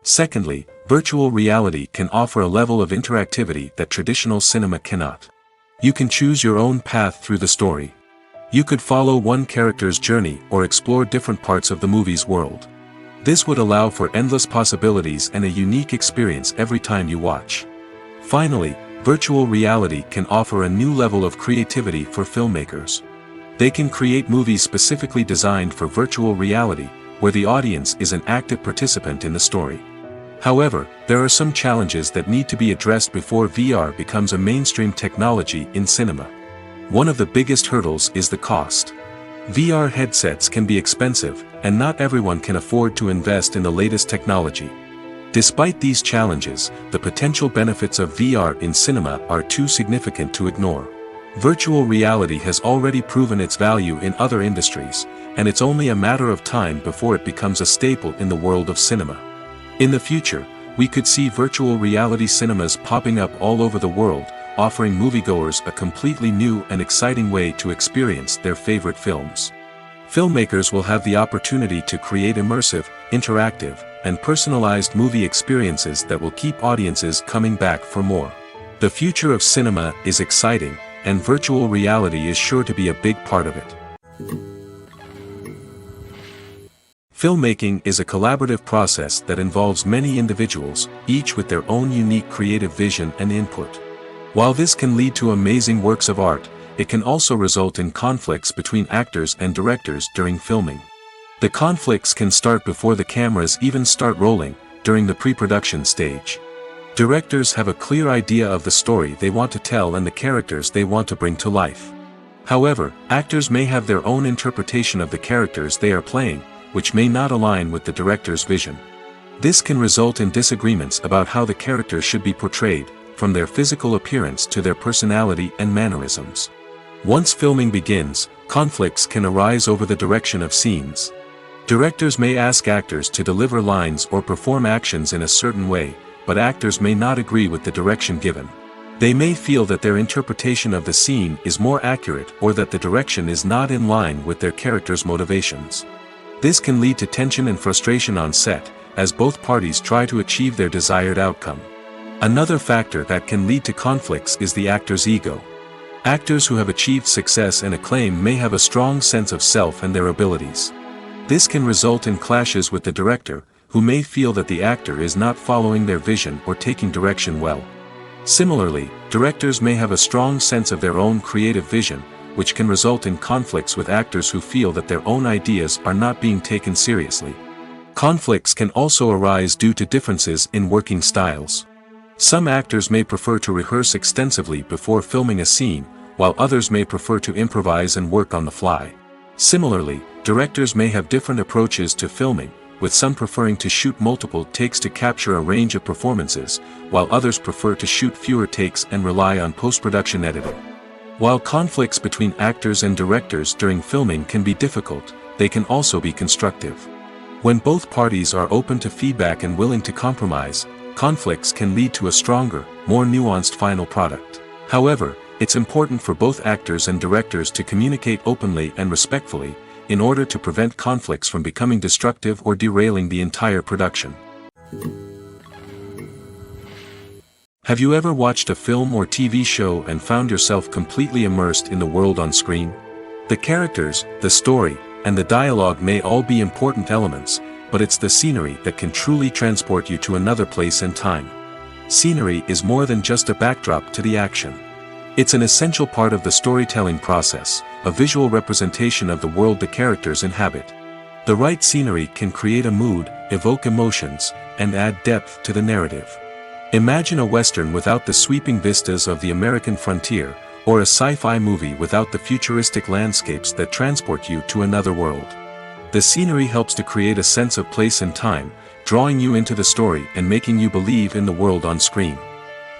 Secondly, virtual reality can offer a level of interactivity that traditional cinema cannot. You can choose your own path through the story. You could follow one character's journey or explore different parts of the movie's world. This would allow for endless possibilities and a unique experience every time you watch. Finally, virtual reality can offer a new level of creativity for filmmakers. They can create movies specifically designed for virtual reality, where the audience is an active participant in the story. However, there are some challenges that need to be addressed before VR becomes a mainstream technology in cinema. One of the biggest hurdles is the cost. VR headsets can be expensive, and not everyone can afford to invest in the latest technology. Despite these challenges, the potential benefits of VR in cinema are too significant to ignore. Virtual reality has already proven its value in other industries, and it's only a matter of time before it becomes a staple in the world of cinema. In the future, we could see virtual reality cinemas popping up all over the world, offering moviegoers a completely new and exciting way to experience their favorite films. Filmmakers will have the opportunity to create immersive, interactive, and personalized movie experiences that will keep audiences coming back for more. The future of cinema is exciting, and virtual reality is sure to be a big part of it. Filmmaking is a collaborative process that involves many individuals, each with their own unique creative vision and input. While this can lead to amazing works of art, it can also result in conflicts between actors and directors during filming. The conflicts can start before the cameras even start rolling, during the pre-production stage. Directors have a clear idea of the story they want to tell and the characters they want to bring to life. However, actors may have their own interpretation of the characters they are playing, which may not align with the director's vision. This can result in disagreements about how the characters should be portrayed, from their physical appearance to their personality and mannerisms. Once filming begins, conflicts can arise over the direction of scenes. Directors may ask actors to deliver lines or perform actions in a certain way, but actors may not agree with the direction given. They may feel that their interpretation of the scene is more accurate or that the direction is not in line with their character's motivations. This can lead to tension and frustration on set, as both parties try to achieve their desired outcome. Another factor that can lead to conflicts is the actor's ego. Actors who have achieved success and acclaim may have a strong sense of self and their abilities. This can result in clashes with the director, who may feel that the actor is not following their vision or taking direction well. Similarly, directors may have a strong sense of their own creative vision, which can result in conflicts with actors who feel that their own ideas are not being taken seriously. Conflicts can also arise due to differences in working styles. Some actors may prefer to rehearse extensively before filming a scene, while others may prefer to improvise and work on the fly. Similarly, directors may have different approaches to filming, with some preferring to shoot multiple takes to capture a range of performances, while others prefer to shoot fewer takes and rely on post-production editing. While conflicts between actors and directors during filming can be difficult, they can also be constructive. When both parties are open to feedback and willing to compromise, conflicts can lead to a stronger, more nuanced final product. However, it's important for both actors and directors to communicate openly and respectfully, in order to prevent conflicts from becoming destructive or derailing the entire production. Have you ever watched a film or TV show and found yourself completely immersed in the world on screen? The characters, the story, and the dialogue may all be important elements, but it's the scenery that can truly transport you to another place and time. Scenery is more than just a backdrop to the action. It's an essential part of the storytelling process, a visual representation of the world the characters inhabit. The right scenery can create a mood, evoke emotions, and add depth to the narrative. Imagine a Western without the sweeping vistas of the American frontier, or a sci-fi movie without the futuristic landscapes that transport you to another world. The scenery helps to create a sense of place and time, drawing you into the story and making you believe in the world on screen.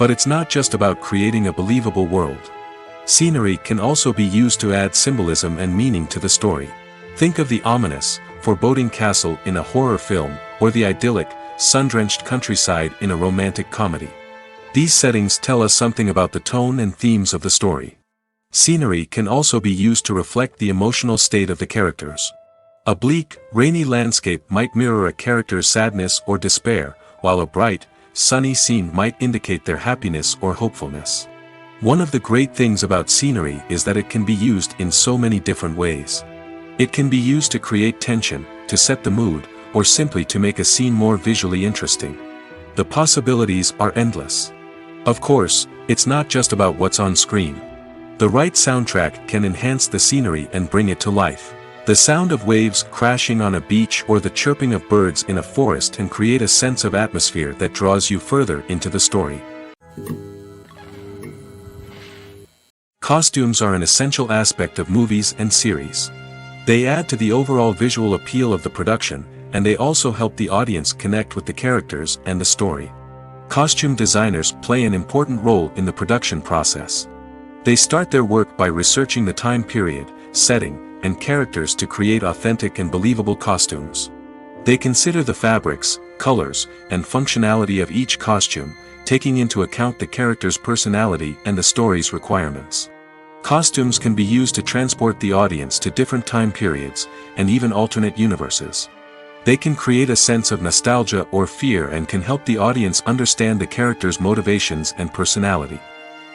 But it's not just about creating a believable world. Scenery can also be used to add symbolism and meaning to the story. Think of the ominous, foreboding castle in a horror film, or the idyllic, sun-drenched countryside in a romantic comedy. These settings tell us something about the tone and themes of the story. Scenery can also be used to reflect the emotional state of the characters. A bleak, rainy landscape might mirror a character's sadness or despair, while a bright, sunny scene might indicate their happiness or hopefulness. One of the great things about scenery is that it can be used in so many different ways. It can be used to create tension, to set the mood, or simply to make a scene more visually interesting. The possibilities are endless. Of course, it's not just about what's on screen. The right soundtrack can enhance the scenery and bring it to life. The sound of waves crashing on a beach or the chirping of birds in a forest can create a sense of atmosphere that draws you further into the story. Costumes are an essential aspect of movies and series. They add to the overall visual appeal of the production, and they also help the audience connect with the characters and the story. Costume designers play an important role in the production process. They start their work by researching the time period, setting, and characters to create authentic and believable costumes. They consider the fabrics, colors, and functionality of each costume, taking into account the character's personality and the story's requirements. Costumes can be used to transport the audience to different time periods, and even alternate universes. They can create a sense of nostalgia or fear and can help the audience understand the character's motivations and personality.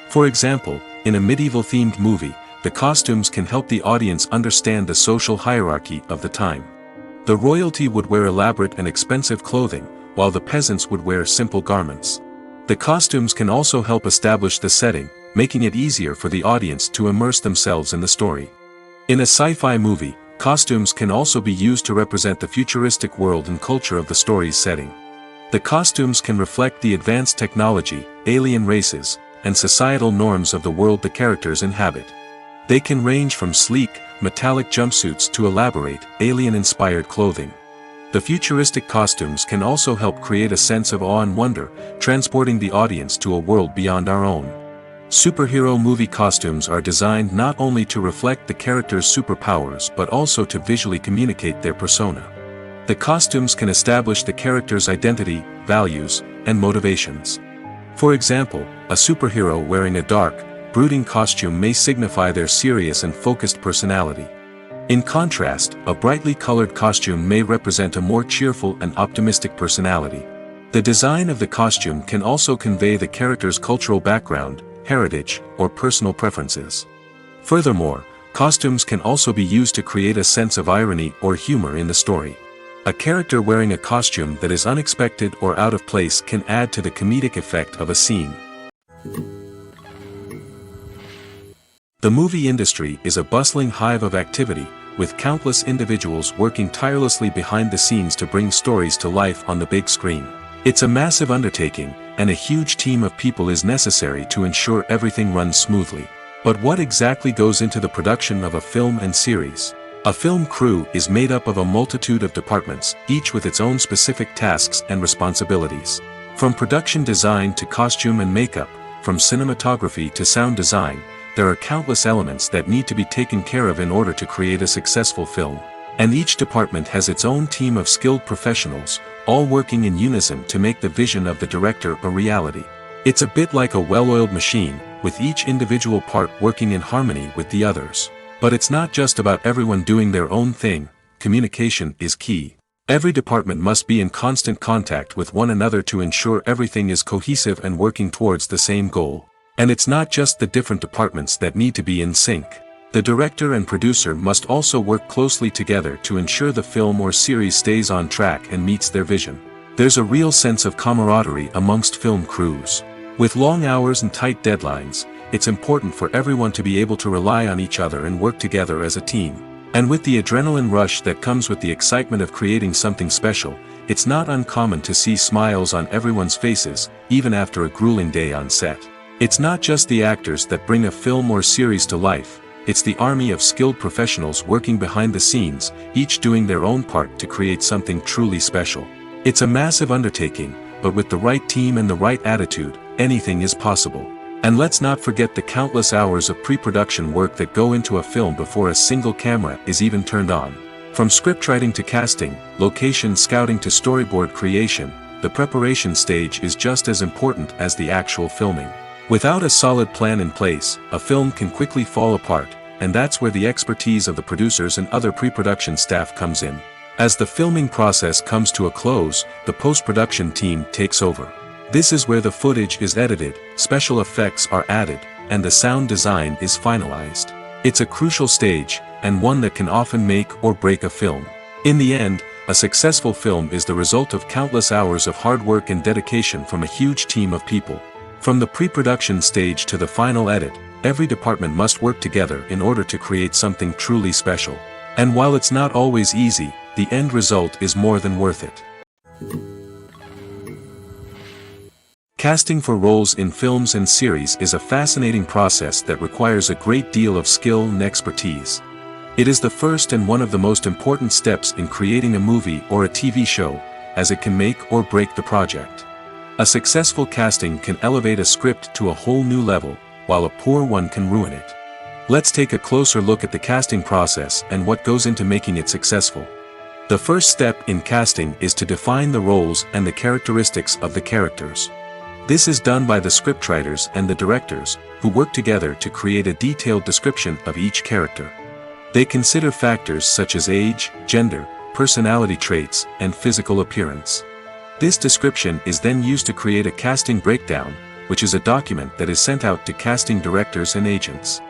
For example, in a medieval-themed movie, the costumes can help the audience understand the social hierarchy of the time. The royalty would wear elaborate and expensive clothing, while the peasants would wear simple garments. The costumes can also help establish the setting, making it easier for the audience to immerse themselves in the story. In a sci-fi movie, costumes can also be used to represent the futuristic world and culture of the story's setting. The costumes can reflect the advanced technology, alien races, and societal norms of the world the characters inhabit. They can range from sleek, metallic jumpsuits to elaborate, alien-inspired clothing. The futuristic costumes can also help create a sense of awe and wonder, transporting the audience to a world beyond our own. Superhero movie costumes are designed not only to reflect the character's superpowers but also to visually communicate their persona. The costumes can establish the character's identity, values, and motivations. For example, a superhero wearing a dark, brooding costume may signify their serious and focused personality. In contrast, a brightly colored costume may represent a more cheerful and optimistic personality. The design of the costume can also convey the character's cultural background, heritage, or personal preferences. Furthermore, costumes can also be used to create a sense of irony or humor in the story. A character wearing a costume that is unexpected or out of place can add to the comedic effect of a scene. The movie industry is a bustling hive of activity, with countless individuals working tirelessly behind the scenes to bring stories to life on the big screen. It's a massive undertaking, and a huge team of people is necessary to ensure everything runs smoothly. But what exactly goes into the production of a film and series? A film crew is made up of a multitude of departments, each with its own specific tasks and responsibilities. From production design to costume and makeup, from cinematography to sound design, there are countless elements that need to be taken care of in order to create a successful film. And each department has its own team of skilled professionals, all working in unison to make the vision of the director a reality. It's a bit like a well-oiled machine, with each individual part working in harmony with the others. But it's not just about everyone doing their own thing, communication is key. Every department must be in constant contact with one another to ensure everything is cohesive and working towards the same goal. And it's not just the different departments that need to be in sync. The director and producer must also work closely together to ensure the film or series stays on track and meets their vision. There's a real sense of camaraderie amongst film crews. With long hours and tight deadlines, it's important for everyone to be able to rely on each other and work together as a team. And with the adrenaline rush that comes with the excitement of creating something special, it's not uncommon to see smiles on everyone's faces, even after a grueling day on set. It's not just the actors that bring a film or series to life, it's the army of skilled professionals working behind the scenes, each doing their own part to create something truly special. It's a massive undertaking, but with the right team and the right attitude, anything is possible. And let's not forget the countless hours of pre-production work that go into a film before a single camera is even turned on. From scriptwriting to casting, location scouting to storyboard creation, the preparation stage is just as important as the actual filming. Without a solid plan in place, a film can quickly fall apart, and that's where the expertise of the producers and other pre-production staff comes in. As the filming process comes to a close, the post-production team takes over. This is where the footage is edited, special effects are added, and the sound design is finalized. It's a crucial stage, and one that can often make or break a film. In the end, a successful film is the result of countless hours of hard work and dedication from a huge team of people. From the pre-production stage to the final edit, every department must work together in order to create something truly special. And while it's not always easy, the end result is more than worth it. Casting for roles in films and series is a fascinating process that requires a great deal of skill and expertise. It is the first and one of the most important steps in creating a movie or a TV show, as it can make or break the project. A successful casting can elevate a script to a whole new level, while a poor one can ruin it. Let's take a closer look at the casting process and what goes into making it successful. The first step in casting is to define the roles and the characteristics of the characters. This is done by the scriptwriters and the directors, who work together to create a detailed description of each character. They consider factors such as age, gender, personality traits, and physical appearance. This description is then used to create a casting breakdown, which is a document that is sent out to casting directors and agents.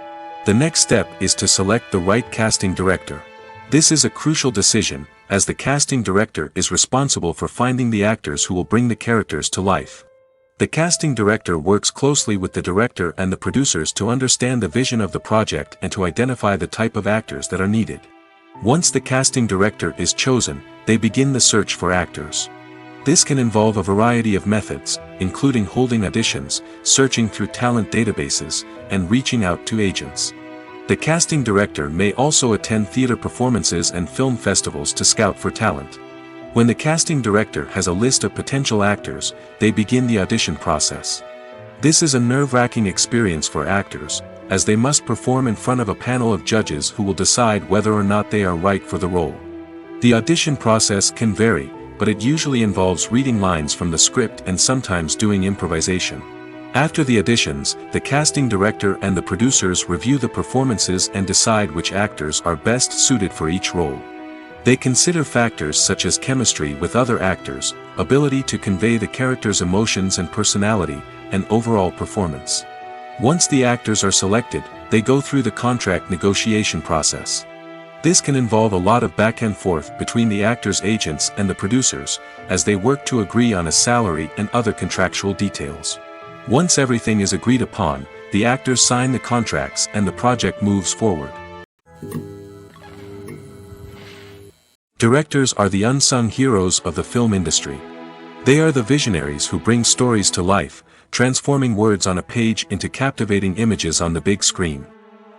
The next step is to select the right casting director. This is a crucial decision, as the casting director is responsible for finding the actors who will bring the characters to life. The casting director works closely with the director and the producers to understand the vision of the project and to identify the type of actors that are needed. Once the casting director is chosen, they begin the search for actors. This can involve a variety of methods, including holding auditions, searching through talent databases, and reaching out to agents. The casting director may also attend theater performances and film festivals to scout for talent. When the casting director has a list of potential actors, they begin the audition process. This is a nerve-wracking experience for actors, as they must perform in front of a panel of judges who will decide whether or not they are right for the role. The audition process can vary, but it usually involves reading lines from the script and sometimes doing improvisation. After the auditions, the casting director and the producers review the performances and decide which actors are best suited for each role. They consider factors such as chemistry with other actors, ability to convey the character's emotions and personality, and overall performance. Once the actors are selected, they go through the contract negotiation process. This can involve a lot of back and forth between the actors' agents and the producers, as they work to agree on a salary and other contractual details. Once everything is agreed upon, the actors sign the contracts and the project moves forward. Directors are the unsung heroes of the film industry. They are the visionaries who bring stories to life, transforming words on a page into captivating images on the big screen.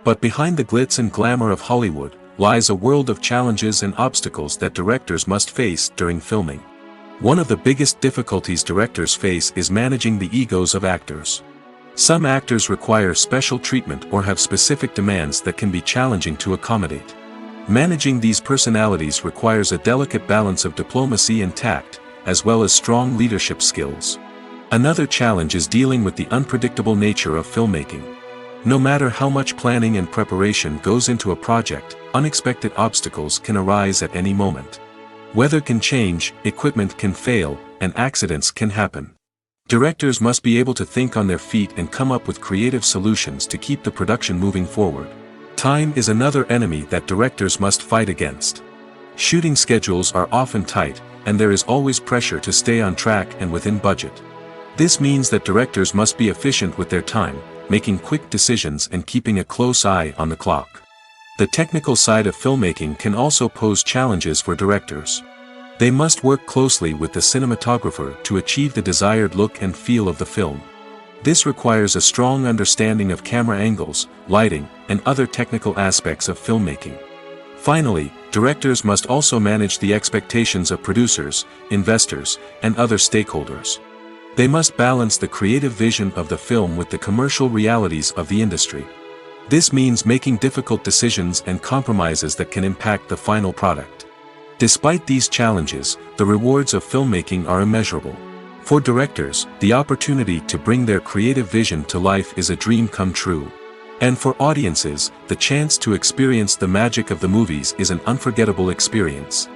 But behind the glitz and glamour of Hollywood, lies a world of challenges and obstacles that directors must face during filming. One of the biggest difficulties directors face is managing the egos of actors. Some actors require special treatment or have specific demands that can be challenging to accommodate. Managing these personalities requires a delicate balance of diplomacy and tact, as well as strong leadership skills. Another challenge is dealing with the unpredictable nature of filmmaking. No matter how much planning and preparation goes into a project, unexpected obstacles can arise at any moment. Weather can change, equipment can fail, and accidents can happen. Directors must be able to think on their feet and come up with creative solutions to keep the production moving forward. Time is another enemy that directors must fight against. Shooting schedules are often tight, and there is always pressure to stay on track and within budget. This means that directors must be efficient with their time, making quick decisions and keeping a close eye on the clock. The technical side of filmmaking can also pose challenges for directors. They must work closely with the cinematographer to achieve the desired look and feel of the film. This requires a strong understanding of camera angles, lighting, and other technical aspects of filmmaking. Finally, directors must also manage the expectations of producers, investors, and other stakeholders. They must balance the creative vision of the film with the commercial realities of the industry. This means making difficult decisions and compromises that can impact the final product. Despite these challenges, the rewards of filmmaking are immeasurable. For directors, the opportunity to bring their creative vision to life is a dream come true. And for audiences, the chance to experience the magic of the movies is an unforgettable experience.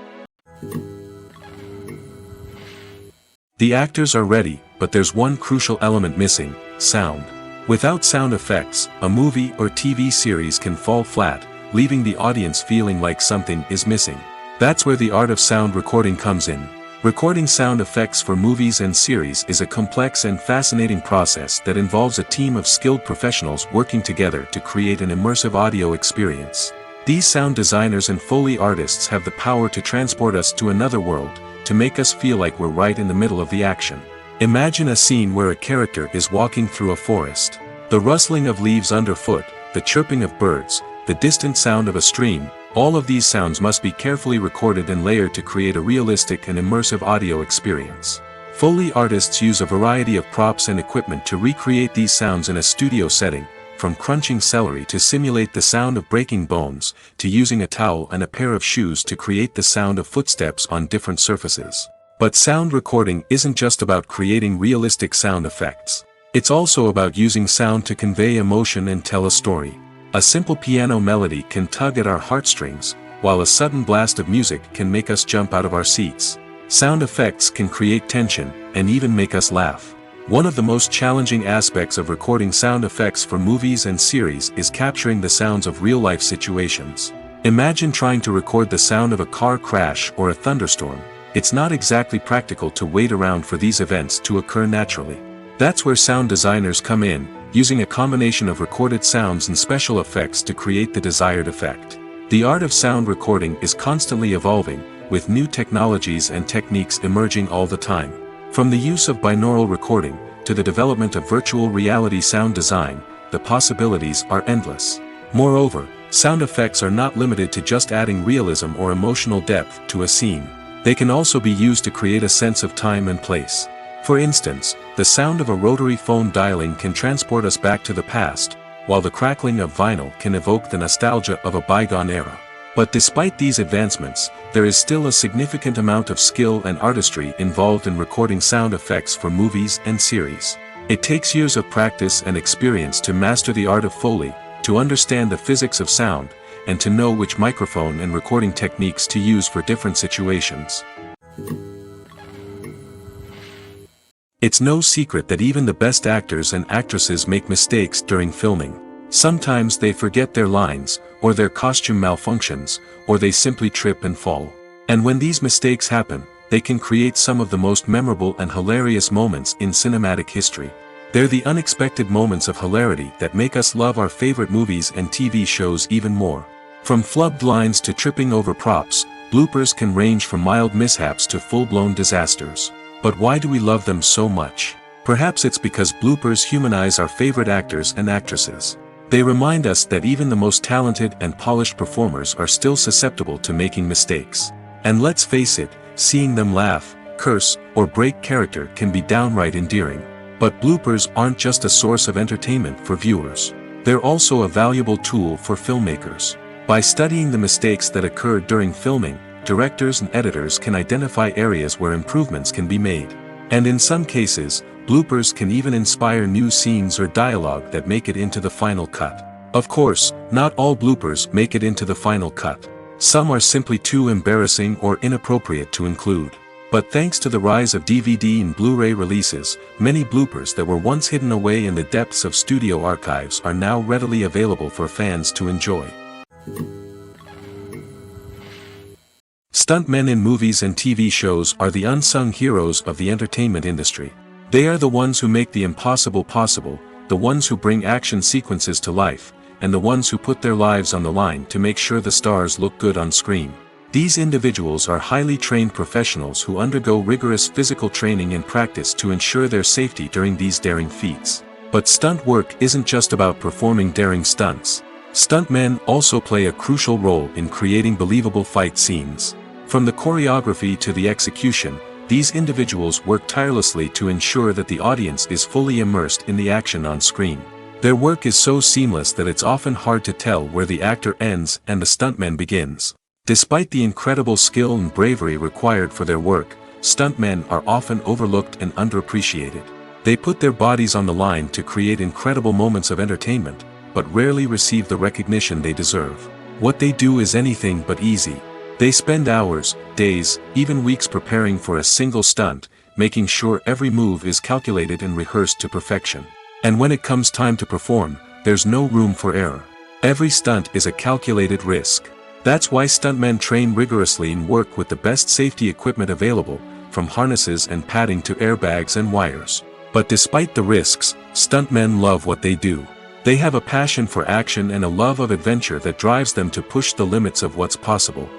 The actors are ready, but there's one crucial element missing: sound. Without sound effects, a movie or TV series can fall flat, leaving the audience feeling like something is missing. That's where the art of sound recording comes in. Recording sound effects for movies and series is a complex and fascinating process that involves a team of skilled professionals working together to create an immersive audio experience. These sound designers and Foley artists have the power to transport us to another world, to make us feel like we're right in the middle of the action. Imagine a scene where a character is walking through a forest. The rustling of leaves underfoot, the chirping of birds, the distant sound of a stream, all of these sounds must be carefully recorded and layered to create a realistic and immersive audio experience. Foley artists use a variety of props and equipment to recreate these sounds in a studio setting, from crunching celery to simulate the sound of breaking bones, to using a towel and a pair of shoes to create the sound of footsteps on different surfaces. But sound recording isn't just about creating realistic sound effects. It's also about using sound to convey emotion and tell a story. A simple piano melody can tug at our heartstrings, while a sudden blast of music can make us jump out of our seats. Sound effects can create tension, and even make us laugh. One of the most challenging aspects of recording sound effects for movies and series is capturing the sounds of real-life situations. Imagine trying to record the sound of a car crash or a thunderstorm. It's not exactly practical to wait around for these events to occur naturally. That's where sound designers come in, using a combination of recorded sounds and special effects to create the desired effect. The art of sound recording is constantly evolving, with new technologies and techniques emerging all the time. From the use of binaural recording, to the development of virtual reality sound design, the possibilities are endless. Moreover, sound effects are not limited to just adding realism or emotional depth to a scene. They can also be used to create a sense of time and place. For instance, the sound of a rotary phone dialing can transport us back to the past, while the crackling of vinyl can evoke the nostalgia of a bygone era. But despite these advancements, there is still a significant amount of skill and artistry involved in recording sound effects for movies and series. It takes years of practice and experience to master the art of Foley, to understand the physics of sound, and to know which microphone and recording techniques to use for different situations. It's no secret that even the best actors and actresses make mistakes during filming. Sometimes they forget their lines, or their costume malfunctions, or they simply trip and fall. And when these mistakes happen, they can create some of the most memorable and hilarious moments in cinematic history. They're the unexpected moments of hilarity that make us love our favorite movies and TV shows even more. From flubbed lines to tripping over props, bloopers can range from mild mishaps to full-blown disasters. But why do we love them so much? Perhaps it's because bloopers humanize our favorite actors and actresses. They remind us that even the most talented and polished performers are still susceptible to making mistakes. And let's face it, seeing them laugh, curse, or break character can be downright endearing. But bloopers aren't just a source of entertainment for viewers. They're also a valuable tool for filmmakers. By studying the mistakes that occurred during filming, directors and editors can identify areas where improvements can be made. And in some cases, bloopers can even inspire new scenes or dialogue that make it into the final cut. Of course, not all bloopers make it into the final cut. Some are simply too embarrassing or inappropriate to include. But thanks to the rise of DVD and Blu-ray releases, many bloopers that were once hidden away in the depths of studio archives are now readily available for fans to enjoy. Stuntmen in movies and TV shows are the unsung heroes of the entertainment industry. They are the ones who make the impossible possible, the ones who bring action sequences to life, and the ones who put their lives on the line to make sure the stars look good on screen. These individuals are highly trained professionals who undergo rigorous physical training and practice to ensure their safety during these daring feats. But stunt work isn't just about performing daring stunts. Stuntmen also play a crucial role in creating believable fight scenes. From the choreography to the execution, these individuals work tirelessly to ensure that the audience is fully immersed in the action on screen. Their work is so seamless that it's often hard to tell where the actor ends and the stuntman begins. Despite the incredible skill and bravery required for their work, stuntmen are often overlooked and underappreciated. They put their bodies on the line to create incredible moments of entertainment, but rarely receive the recognition they deserve. What they do is anything but easy. They spend hours, days, even weeks preparing for a single stunt, making sure every move is calculated and rehearsed to perfection. And when it comes time to perform, there's no room for error. Every stunt is a calculated risk. That's why stuntmen train rigorously and work with the best safety equipment available, from harnesses and padding to airbags and wires. But despite the risks, stuntmen love what they do. They have a passion for action and a love of adventure that drives them to push the limits of what's possible.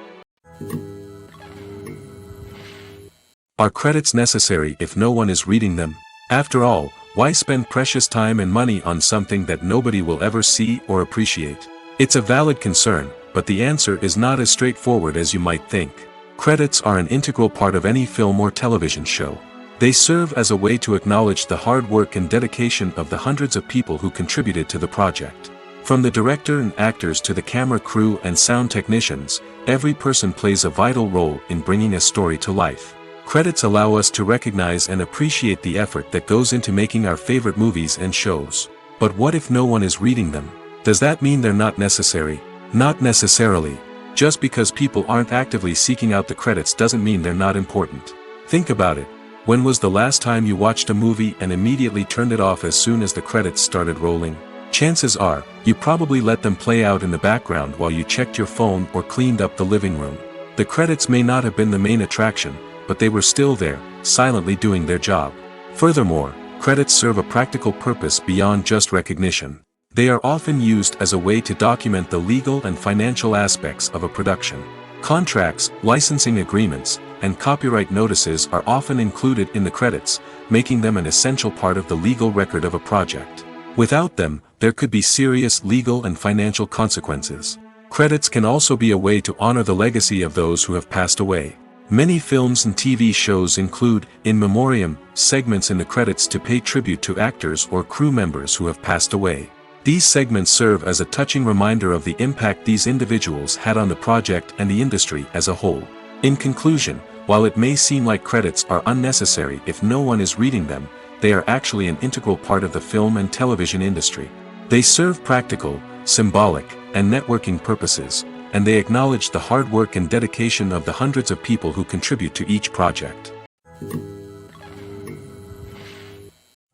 Are credits necessary if no one is reading them? After all, why spend precious time and money on something that nobody will ever see or appreciate? It's a valid concern, but the answer is not as straightforward as you might think. Credits are an integral part of any film or television show. They serve as a way to acknowledge the hard work and dedication of the hundreds of people who contributed to the project. From the director and actors to the camera crew and sound technicians, every person plays a vital role in bringing a story to life. Credits allow us to recognize and appreciate the effort that goes into making our favorite movies and shows. But what if no one is reading them? Does that mean they're not necessary? Not necessarily. Just because people aren't actively seeking out the credits doesn't mean they're not important. Think about it. When was the last time you watched a movie and immediately turned it off as soon as the credits started rolling? Chances are, you probably let them play out in the background while you checked your phone or cleaned up the living room. The credits may not have been the main attraction, but they were still there, silently doing their job. Furthermore, credits serve a practical purpose beyond just recognition. They are often used as a way to document the legal and financial aspects of a production. Contracts, licensing agreements, and copyright notices are often included in the credits, making them an essential part of the legal record of a project. Without them, there could be serious legal and financial consequences. Credits can also be a way to honor the legacy of those who have passed away. Many films and TV shows include, in memoriam, segments in the credits to pay tribute to actors or crew members who have passed away. These segments serve as a touching reminder of the impact these individuals had on the project and the industry as a whole. In conclusion, while it may seem like credits are unnecessary if no one is reading them, they are actually an integral part of the film and television industry. They serve practical, symbolic, and networking purposes, and they acknowledge the hard work and dedication of the hundreds of people who contribute to each project.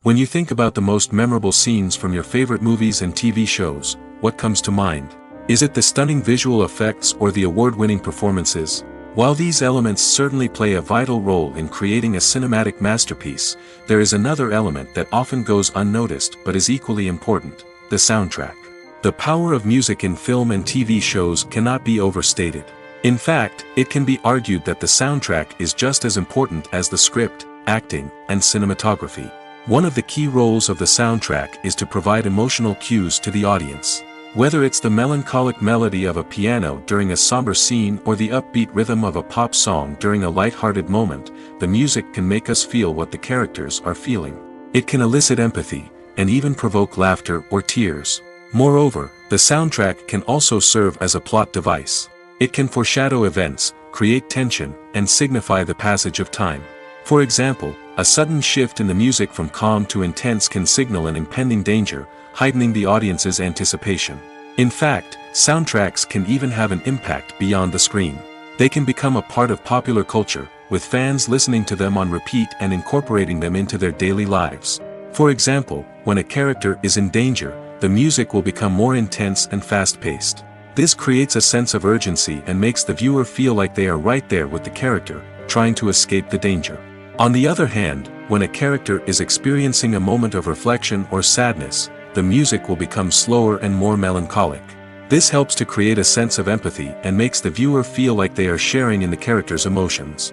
When you think about the most memorable scenes from your favorite movies and TV shows, what comes to mind? Is it the stunning visual effects or the award-winning performances? While these elements certainly play a vital role in creating a cinematic masterpiece, there is another element that often goes unnoticed but is equally important: the soundtrack. The power of music in film and TV shows cannot be overstated. In fact, it can be argued that the soundtrack is just as important as the script, acting, and cinematography. One of the key roles of the soundtrack is to provide emotional cues to the audience. Whether it's the melancholic melody of a piano during a somber scene or the upbeat rhythm of a pop song during a light-hearted moment, the music can make us feel what the characters are feeling. It can elicit empathy, and even provoke laughter or tears. Moreover, the soundtrack can also serve as a plot device. It can foreshadow events, create tension, and signify the passage of time. For example, a sudden shift in the music from calm to intense can signal an impending danger, heightening the audience's anticipation. In fact, Soundtracks can even have an impact beyond the screen. They can become a part of popular culture, with fans listening to them on repeat and incorporating them into their daily lives. For example, when a character is in danger, the music will become more intense and fast-paced. This creates a sense of urgency and makes the viewer feel like they are right there with the character, trying to escape the danger. On the other hand, when a character is experiencing a moment of reflection or sadness, the music will become slower and more melancholic. This helps to create a sense of empathy and makes the viewer feel like they are sharing in the character's emotions.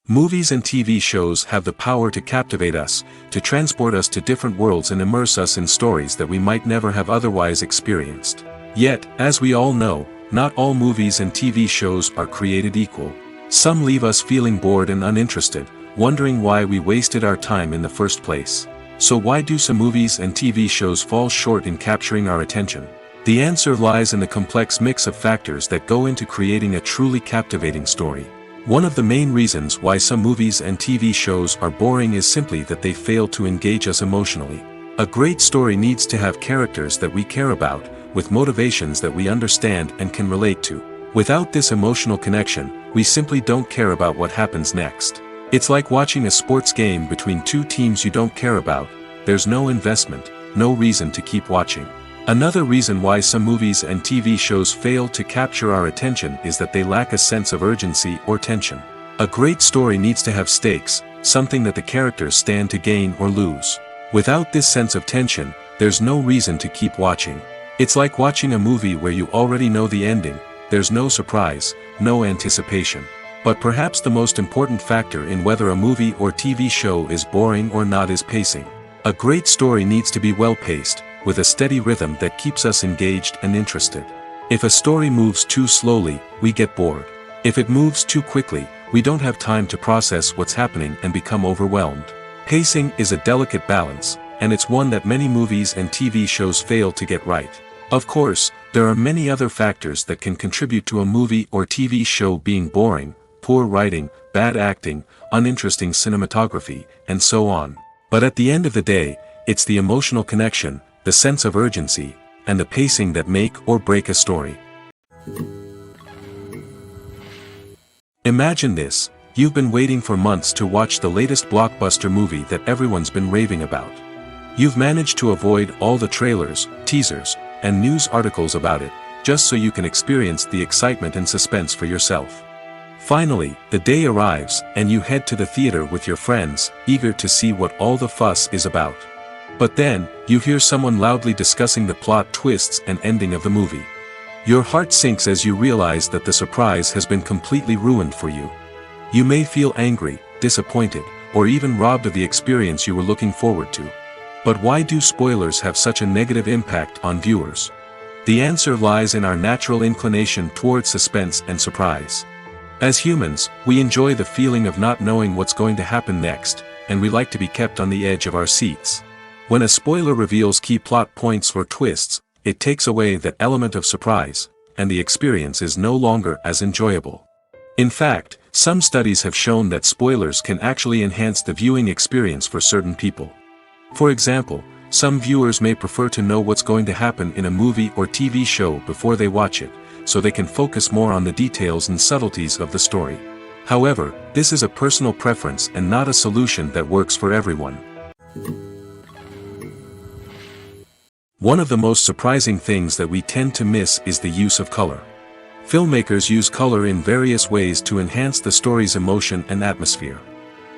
Movies and TV shows have the power to captivate us, to transport us to different worlds and immerse us in stories that we might never have otherwise experienced. Yet, as we all know, not all movies and TV shows are created equal. Some leave us feeling bored and uninterested, wondering why we wasted our time in the first place. So why do some movies and TV shows fall short in capturing our attention? The answer lies in the complex mix of factors that go into creating a truly captivating story. One of the main reasons why some movies and TV shows are boring is simply that they fail to engage us emotionally. A great story needs to have characters that we care about, with motivations that we understand and can relate to. Without this emotional connection, we simply don't care about what happens next. It's like watching a sports game between two teams you don't care about. There's no investment, no reason to keep watching. Another reason why some movies and TV shows fail to capture our attention is that they lack a sense of urgency or tension. A great story needs to have stakes, something that the characters stand to gain or lose. Without this sense of tension, there's no reason to keep watching. It's like watching a movie where you already know the ending. There's no surprise, no anticipation. But perhaps the most important factor in whether a movie or TV show is boring or not is pacing. A great story needs to be well-paced, with a steady rhythm that keeps us engaged and interested. If a story moves too slowly, we get bored. If it moves too quickly, we don't have time to process what's happening and become overwhelmed. Pacing is a delicate balance, and it's one that many movies and TV shows fail to get right. Of course, there are many other factors that can contribute to a movie or TV show being boring: poor writing, bad acting, uninteresting cinematography, and so on. But at the end of the day, it's the emotional connection, the sense of urgency, and the pacing that make or break a story. Imagine this: you've been waiting for months to watch the latest blockbuster movie that everyone's been raving about. You've managed to avoid all the trailers, teasers, and news articles about it, just so you can experience the excitement and suspense for yourself. Finally, the day arrives, and you head to the theater with your friends, eager to see what all the fuss is about. But then, you hear someone loudly discussing the plot twists and ending of the movie. Your heart sinks as you realize that the surprise has been completely ruined for you. You may feel angry, disappointed, or even robbed of the experience you were looking forward to. But why do spoilers have such a negative impact on viewers? The answer lies in our natural inclination toward suspense and surprise. As humans, we enjoy the feeling of not knowing what's going to happen next, and we like to be kept on the edge of our seats. When a spoiler reveals key plot points or twists, it takes away that element of surprise, and the experience is no longer as enjoyable. In fact, some studies have shown that spoilers can actually enhance the viewing experience for certain people. For example, some viewers may prefer to know what's going to happen in a movie or TV show before they watch it, so they can focus more on the details and subtleties of the story. However, this is a personal preference and not a solution that works for everyone. One of the most surprising things that we tend to miss is the use of color. Filmmakers use color in various ways to enhance the story's emotion and atmosphere.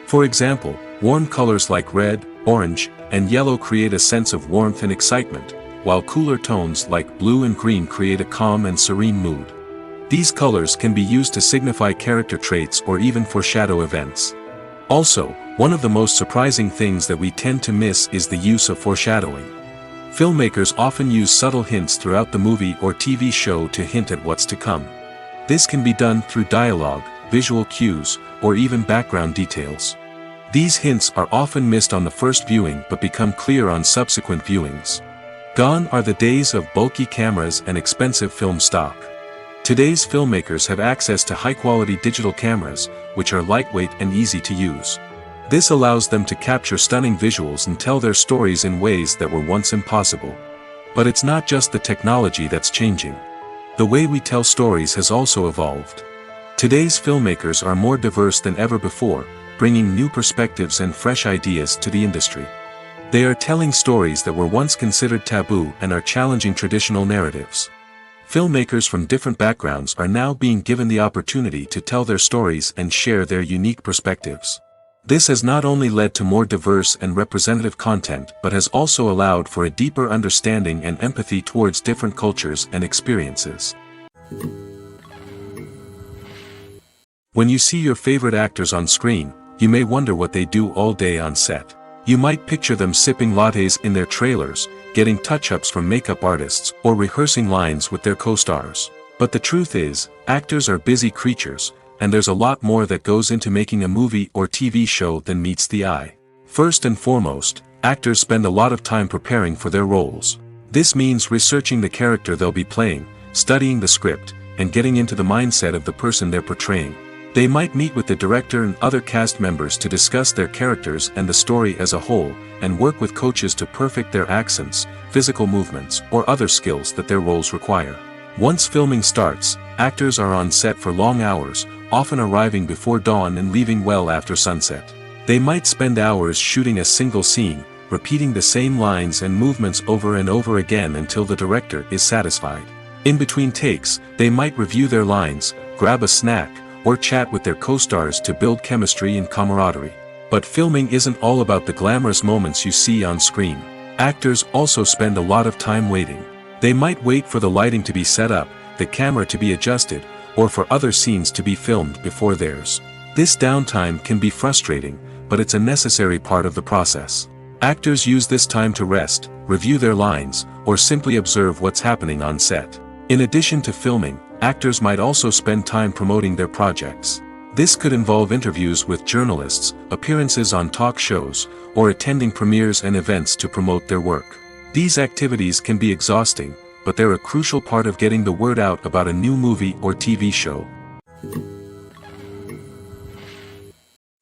For example, warm colors like red, orange, and yellow create a sense of warmth and excitement, while cooler tones like blue and green create a calm and serene mood. These colors can be used to signify character traits or even foreshadow events. Also, one of the most surprising things that we tend to miss is the use of foreshadowing. Filmmakers often use subtle hints throughout the movie or TV show to hint at what's to come. This can be done through dialogue, visual cues, or even background details. These hints are often missed on the first viewing but become clear on subsequent viewings. Gone are the days of bulky cameras and expensive film stock. Today's filmmakers have access to high-quality digital cameras, which are lightweight and easy to use. This allows them to capture stunning visuals and tell their stories in ways that were once impossible. But it's not just the technology that's changing. The way we tell stories has also evolved. Today's filmmakers are more diverse than ever before, bringing new perspectives and fresh ideas to the industry. They are telling stories that were once considered taboo and are challenging traditional narratives. Filmmakers from different backgrounds are now being given the opportunity to tell their stories and share their unique perspectives. This has not only led to more diverse and representative content but has also allowed for a deeper understanding and empathy towards different cultures and experiences. When you see your favorite actors on screen, you may wonder what they do all day on set. You might picture them sipping lattes in their trailers, getting touch-ups from makeup artists, or rehearsing lines with their co-stars. But the truth is, actors are busy creatures, and there's a lot more that goes into making a movie or TV show than meets the eye. First and foremost, actors spend a lot of time preparing for their roles. This means researching the character they'll be playing, studying the script, and getting into the mindset of the person they're portraying. They might meet with the director and other cast members to discuss their characters and the story as a whole, and work with coaches to perfect their accents, physical movements, or other skills that their roles require. Once filming starts, actors are on set for long hours, often arriving before dawn and leaving well after sunset. They might spend hours shooting a single scene, repeating the same lines and movements over and over again until the director is satisfied. In between takes, they might review their lines, grab a snack, or chat with their co-stars to build chemistry and camaraderie. But filming isn't all about the glamorous moments you see on screen. Actors also spend a lot of time waiting. They might wait for the lighting to be set up, the camera to be adjusted, or for other scenes to be filmed before theirs. This downtime can be frustrating, but it's a necessary part of the process. Actors use this time to rest, review their lines, or simply observe what's happening on set. In addition to filming, actors might also spend time promoting their projects. This could involve interviews with journalists, appearances on talk shows, or attending premieres and events to promote their work. These activities can be exhausting, but they're a crucial part of getting the word out about a new movie or TV show.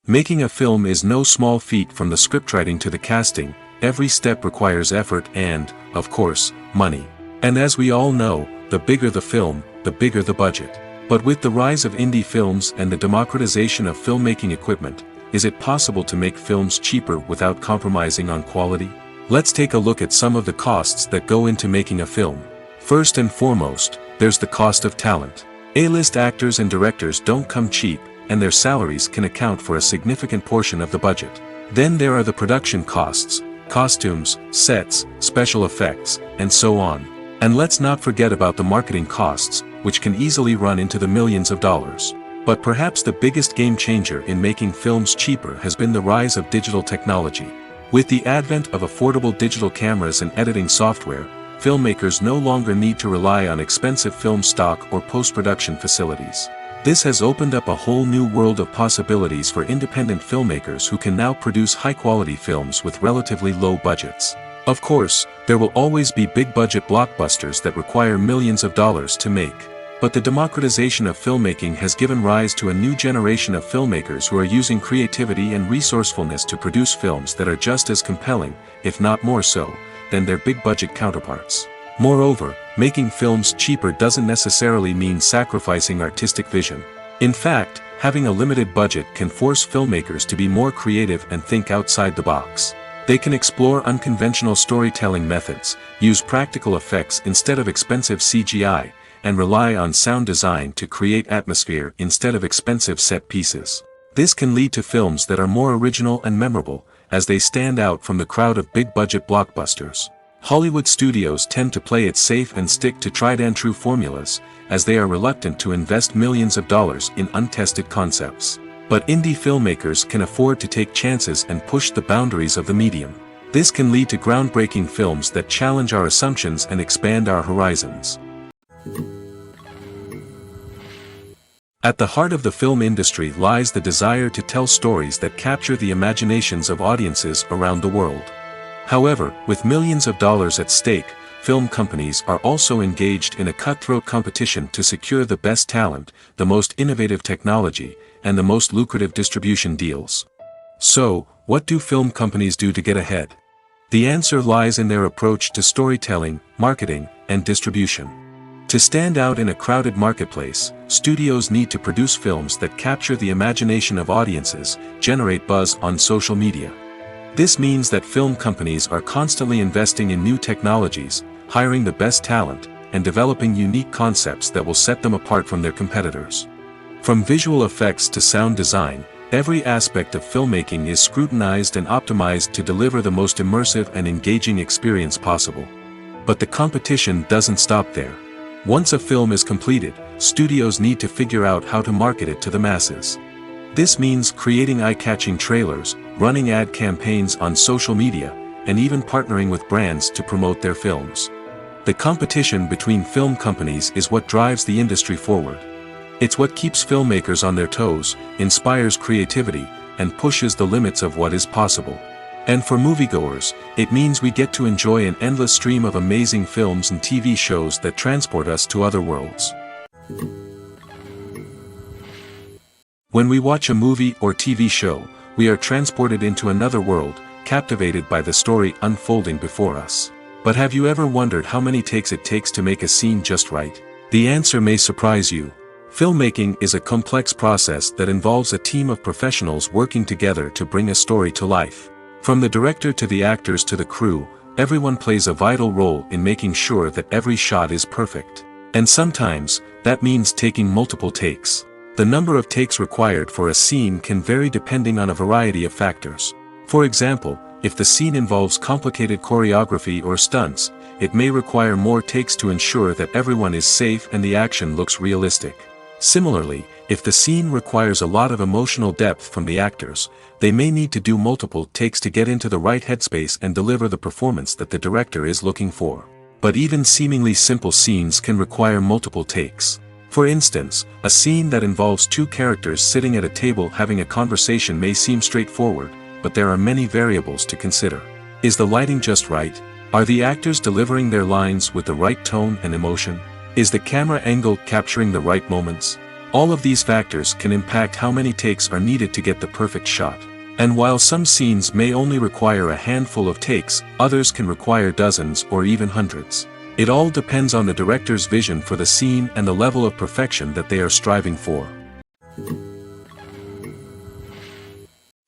Making a film is no small feat. From the scriptwriting to the casting, every step requires effort and, of course, money. And as we all know, the bigger the film, the bigger the budget. But with the rise of indie films and the democratization of filmmaking equipment, is it possible to make films cheaper without compromising on quality? Let's take a look at some of the costs that go into making a film. First and foremost, there's the cost of talent. A-list actors and directors don't come cheap, and their salaries can account for a significant portion of the budget. Then there are the production costs, costumes, sets, special effects, and so on. And let's not forget about the marketing costs, which can easily run into the millions of dollars. But perhaps the biggest game changer in making films cheaper has been the rise of digital technology. With the advent of affordable digital cameras and editing software, filmmakers no longer need to rely on expensive film stock or post-production facilities. This has opened up a whole new world of possibilities for independent filmmakers who can now produce high-quality films with relatively low budgets. Of course, there will always be big-budget blockbusters that require millions of dollars to make. But the democratization of filmmaking has given rise to a new generation of filmmakers who are using creativity and resourcefulness to produce films that are just as compelling, if not more so, than their big-budget counterparts. Moreover, making films cheaper doesn't necessarily mean sacrificing artistic vision. In fact, having a limited budget can force filmmakers to be more creative and think outside the box. They can explore unconventional storytelling methods, use practical effects instead of expensive CGI, and rely on sound design to create atmosphere instead of expensive set pieces. This can lead to films that are more original and memorable, as they stand out from the crowd of big-budget blockbusters. Hollywood studios tend to play it safe and stick to tried-and-true formulas, as they are reluctant to invest millions of dollars in untested concepts. But indie filmmakers can afford to take chances and push the boundaries of the medium. This can lead to groundbreaking films that challenge our assumptions and expand our horizons. At the heart of the film industry lies the desire to tell stories that capture the imaginations of audiences around the world. However, with millions of dollars at stake, film companies are also engaged in a cutthroat competition to secure the best talent, the most innovative technology, and the most lucrative distribution deals. So, what do film companies do to get ahead? The answer lies in their approach to storytelling, marketing, and distribution. To stand out in a crowded marketplace, studios need to produce films that capture the imagination of audiences, generate buzz on social media. This means that film companies are constantly investing in new technologies, hiring the best talent, and developing unique concepts that will set them apart from their competitors. From visual effects to sound design, every aspect of filmmaking is scrutinized and optimized to deliver the most immersive and engaging experience possible. But the competition doesn't stop there. Once a film is completed, studios need to figure out how to market it to the masses. This means creating eye-catching trailers, running ad campaigns on social media, and even partnering with brands to promote their films. The competition between film companies is what drives the industry forward. It's what keeps filmmakers on their toes, inspires creativity, and pushes the limits of what is possible. And for moviegoers, it means we get to enjoy an endless stream of amazing films and TV shows that transport us to other worlds. When we watch a movie or TV show, we are transported into another world, captivated by the story unfolding before us. But have you ever wondered how many takes it takes to make a scene just right? The answer may surprise you. Filmmaking is a complex process that involves a team of professionals working together to bring a story to life. From the director to the actors to the crew, everyone plays a vital role in making sure that every shot is perfect. And sometimes, that means taking multiple takes. The number of takes required for a scene can vary depending on a variety of factors. For example, if the scene involves complicated choreography or stunts, it may require more takes to ensure that everyone is safe and the action looks realistic. Similarly, if the scene requires a lot of emotional depth from the actors, they may need to do multiple takes to get into the right headspace and deliver the performance that the director is looking for. But even seemingly simple scenes can require multiple takes. For instance, a scene that involves two characters sitting at a table having a conversation may seem straightforward, but there are many variables to consider. Is the lighting just right? Are the actors delivering their lines with the right tone and emotion? Is the camera angle capturing the right moments? All of these factors can impact how many takes are needed to get the perfect shot. And while some scenes may only require a handful of takes, others can require dozens or even hundreds. It all depends on the director's vision for the scene and the level of perfection that they are striving for.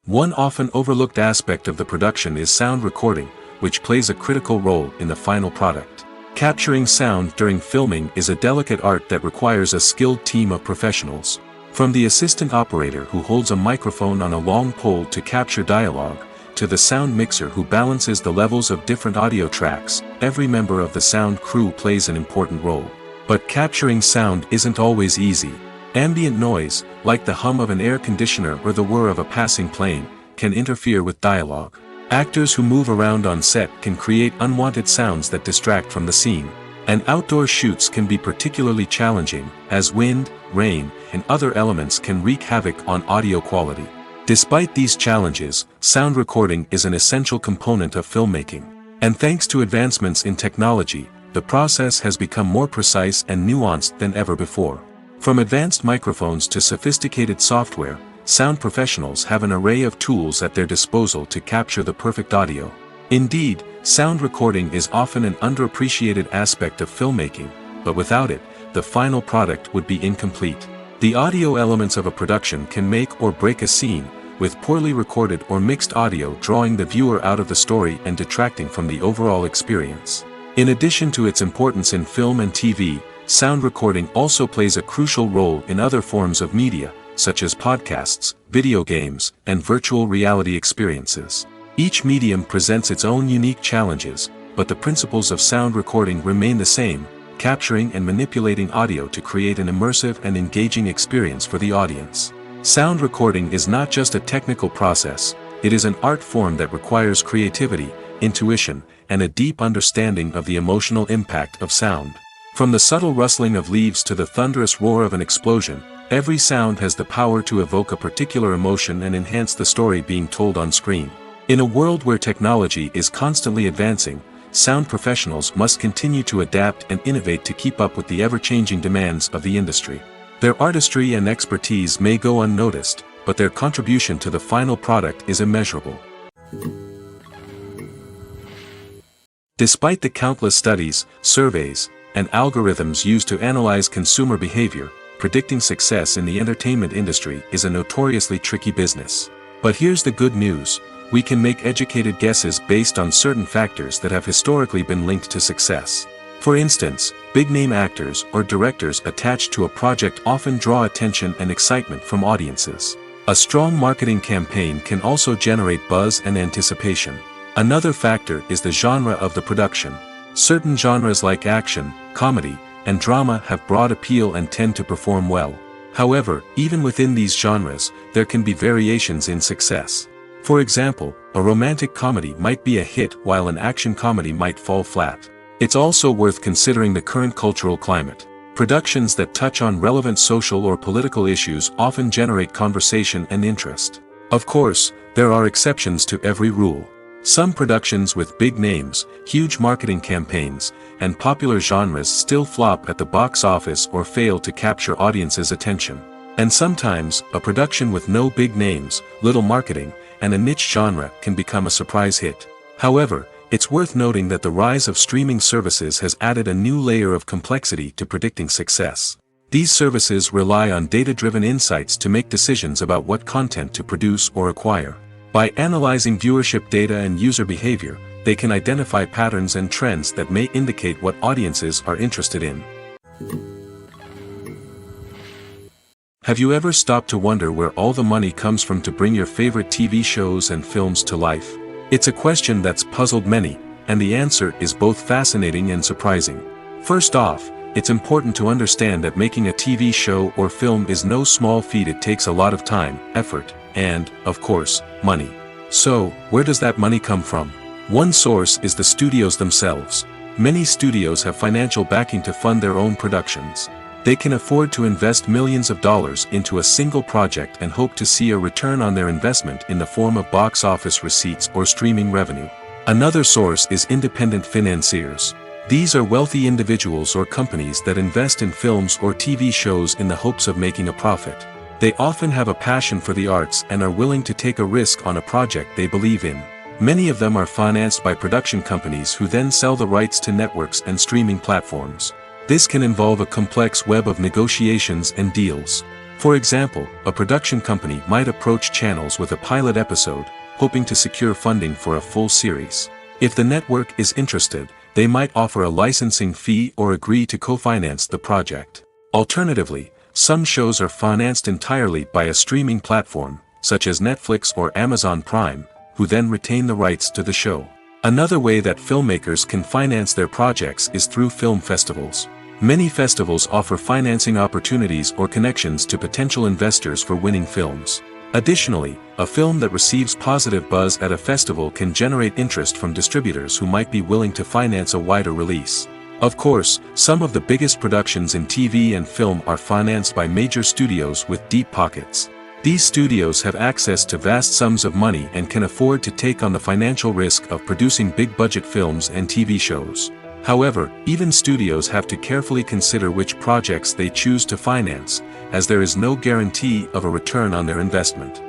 One often overlooked aspect of the production is sound recording, which plays a critical role in the final product. Capturing sound during filming is a delicate art that requires a skilled team of professionals. From the assistant operator who holds a microphone on a long pole to capture dialogue, to the sound mixer who balances the levels of different audio tracks, every member of the sound crew plays an important role. But capturing sound isn't always easy. Ambient noise, like the hum of an air conditioner or the whir of a passing plane, can interfere with dialogue. Actors who move around on set can create unwanted sounds that distract from the scene. And outdoor shoots can be particularly challenging, as wind, rain, and other elements can wreak havoc on audio quality. Despite these challenges, sound recording is an essential component of filmmaking. And thanks to advancements in technology, the process has become more precise and nuanced than ever before. From advanced microphones to sophisticated software, sound professionals have an array of tools at their disposal to capture the perfect audio. Indeed, sound recording is often an underappreciated aspect of filmmaking, but without it, the final product would be incomplete. The audio elements of a production can make or break a scene, with poorly recorded or mixed audio drawing the viewer out of the story and detracting from the overall experience. In addition to its importance in film and TV, sound recording also plays a crucial role in other forms of media, such as podcasts, video games, and virtual reality experiences. Each medium presents its own unique challenges, but the principles of sound recording remain the same, capturing and manipulating audio to create an immersive and engaging experience for the audience. Sound recording is not just a technical process, it is an art form that requires creativity, intuition, and a deep understanding of the emotional impact of sound. From the subtle rustling of leaves to the thunderous roar of an explosion, every sound has the power to evoke a particular emotion and enhance the story being told on screen. In a world where technology is constantly advancing, sound professionals must continue to adapt and innovate to keep up with the ever-changing demands of the industry. Their artistry and expertise may go unnoticed, but their contribution to the final product is immeasurable. Despite the countless studies, surveys, and algorithms used to analyze consumer behavior, predicting success in the entertainment industry is a notoriously tricky business. But here's the good news: we can make educated guesses based on certain factors that have historically been linked to success. For instance, big-name actors or directors attached to a project often draw attention and excitement from audiences. A strong marketing campaign can also generate buzz and anticipation. Another factor is the genre of the production. Certain genres like action, comedy, and drama have broad appeal and tend to perform well. However, even within these genres, there can be variations in success. For example, a romantic comedy might be a hit while an action comedy might fall flat. It's also worth considering the current cultural climate. Productions that touch on relevant social or political issues often generate conversation and interest. Of course, there are exceptions to every rule. Some productions with big names, huge marketing campaigns, and popular genres still flop at the box office or fail to capture audiences' attention. And sometimes, a production with no big names, little marketing, and a niche genre can become a surprise hit. However, it's worth noting that the rise of streaming services has added a new layer of complexity to predicting success. These services rely on data-driven insights to make decisions about what content to produce or acquire. By analyzing viewership data and user behavior, they can identify patterns and trends that may indicate what audiences are interested in. Have you ever stopped to wonder where all the money comes from to bring your favorite TV shows and films to life? It's a question that's puzzled many, and the answer is both fascinating and surprising. First off, it's important to understand that making a TV show or film is no small feat. It takes a lot of time, effort, and, of course, money. So, where does that money come from? One source is the studios themselves. Many studios have financial backing to fund their own productions. They can afford to invest millions of dollars into a single project and hope to see a return on their investment in the form of box office receipts or streaming revenue. Another source is independent financiers. These are wealthy individuals or companies that invest in films or TV shows in the hopes of making a profit. They often have a passion for the arts and are willing to take a risk on a project they believe in. Many of them are financed by production companies who then sell the rights to networks and streaming platforms. This can involve a complex web of negotiations and deals. For example, a production company might approach channels with a pilot episode, hoping to secure funding for a full series. If the network is interested, they might offer a licensing fee or agree to co-finance the project. Alternatively, some shows are financed entirely by a streaming platform, such as Netflix or Amazon Prime, who then retain the rights to the show. Another way that filmmakers can finance their projects is through film festivals. Many festivals offer financing opportunities or connections to potential investors for winning films. Additionally, a film that receives positive buzz at a festival can generate interest from distributors who might be willing to finance a wider release. Of course, some of the biggest productions in TV and film are financed by major studios with deep pockets. These studios have access to vast sums of money and can afford to take on the financial risk of producing big-budget films and TV shows. However, even studios have to carefully consider which projects they choose to finance, as there is no guarantee of a return on their investment.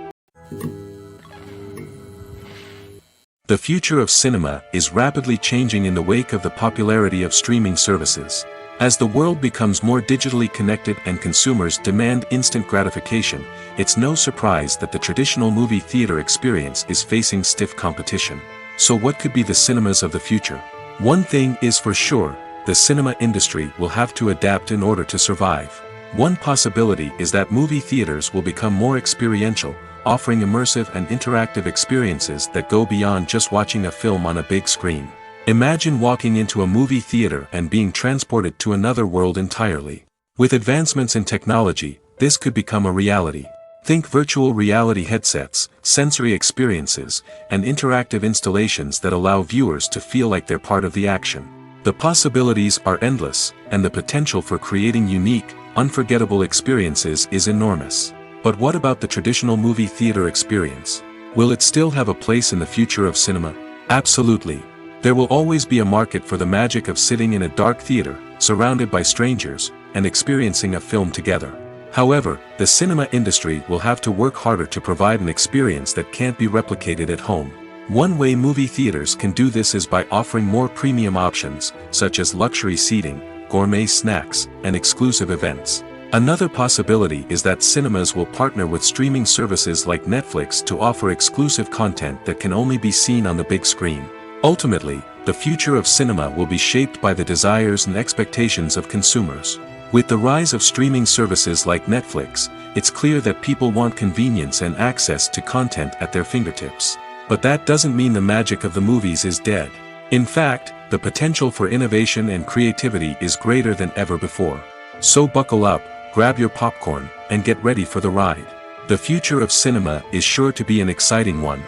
The future of cinema is rapidly changing in the wake of the popularity of streaming services. As the world becomes more digitally connected and consumers demand instant gratification, it's no surprise that the traditional movie theater experience is facing stiff competition. So what could be the cinemas of the future? One thing is for sure, the cinema industry will have to adapt in order to survive. One possibility is that movie theaters will become more experiential, offering immersive and interactive experiences that go beyond just watching a film on a big screen. Imagine walking into a movie theater and being transported to another world entirely. With advancements in technology, this could become a reality. Think virtual reality headsets, sensory experiences, and interactive installations that allow viewers to feel like they're part of the action. The possibilities are endless, and the potential for creating unique, unforgettable experiences is enormous. But what about the traditional movie theater experience? Will it still have a place in the future of cinema? Absolutely. There will always be a market for the magic of sitting in a dark theater, surrounded by strangers, and experiencing a film together. However, the cinema industry will have to work harder to provide an experience that can't be replicated at home. One way movie theaters can do this is by offering more premium options, such as luxury seating, gourmet snacks, and exclusive events. Another possibility is that cinemas will partner with streaming services like Netflix to offer exclusive content that can only be seen on the big screen. Ultimately, the future of cinema will be shaped by the desires and expectations of consumers. With the rise of streaming services like Netflix, it's clear that people want convenience and access to content at their fingertips. But that doesn't mean the magic of the movies is dead. In fact, the potential for innovation and creativity is greater than ever before. So buckle up, grab your popcorn, and get ready for the ride. The future of cinema is sure to be an exciting one.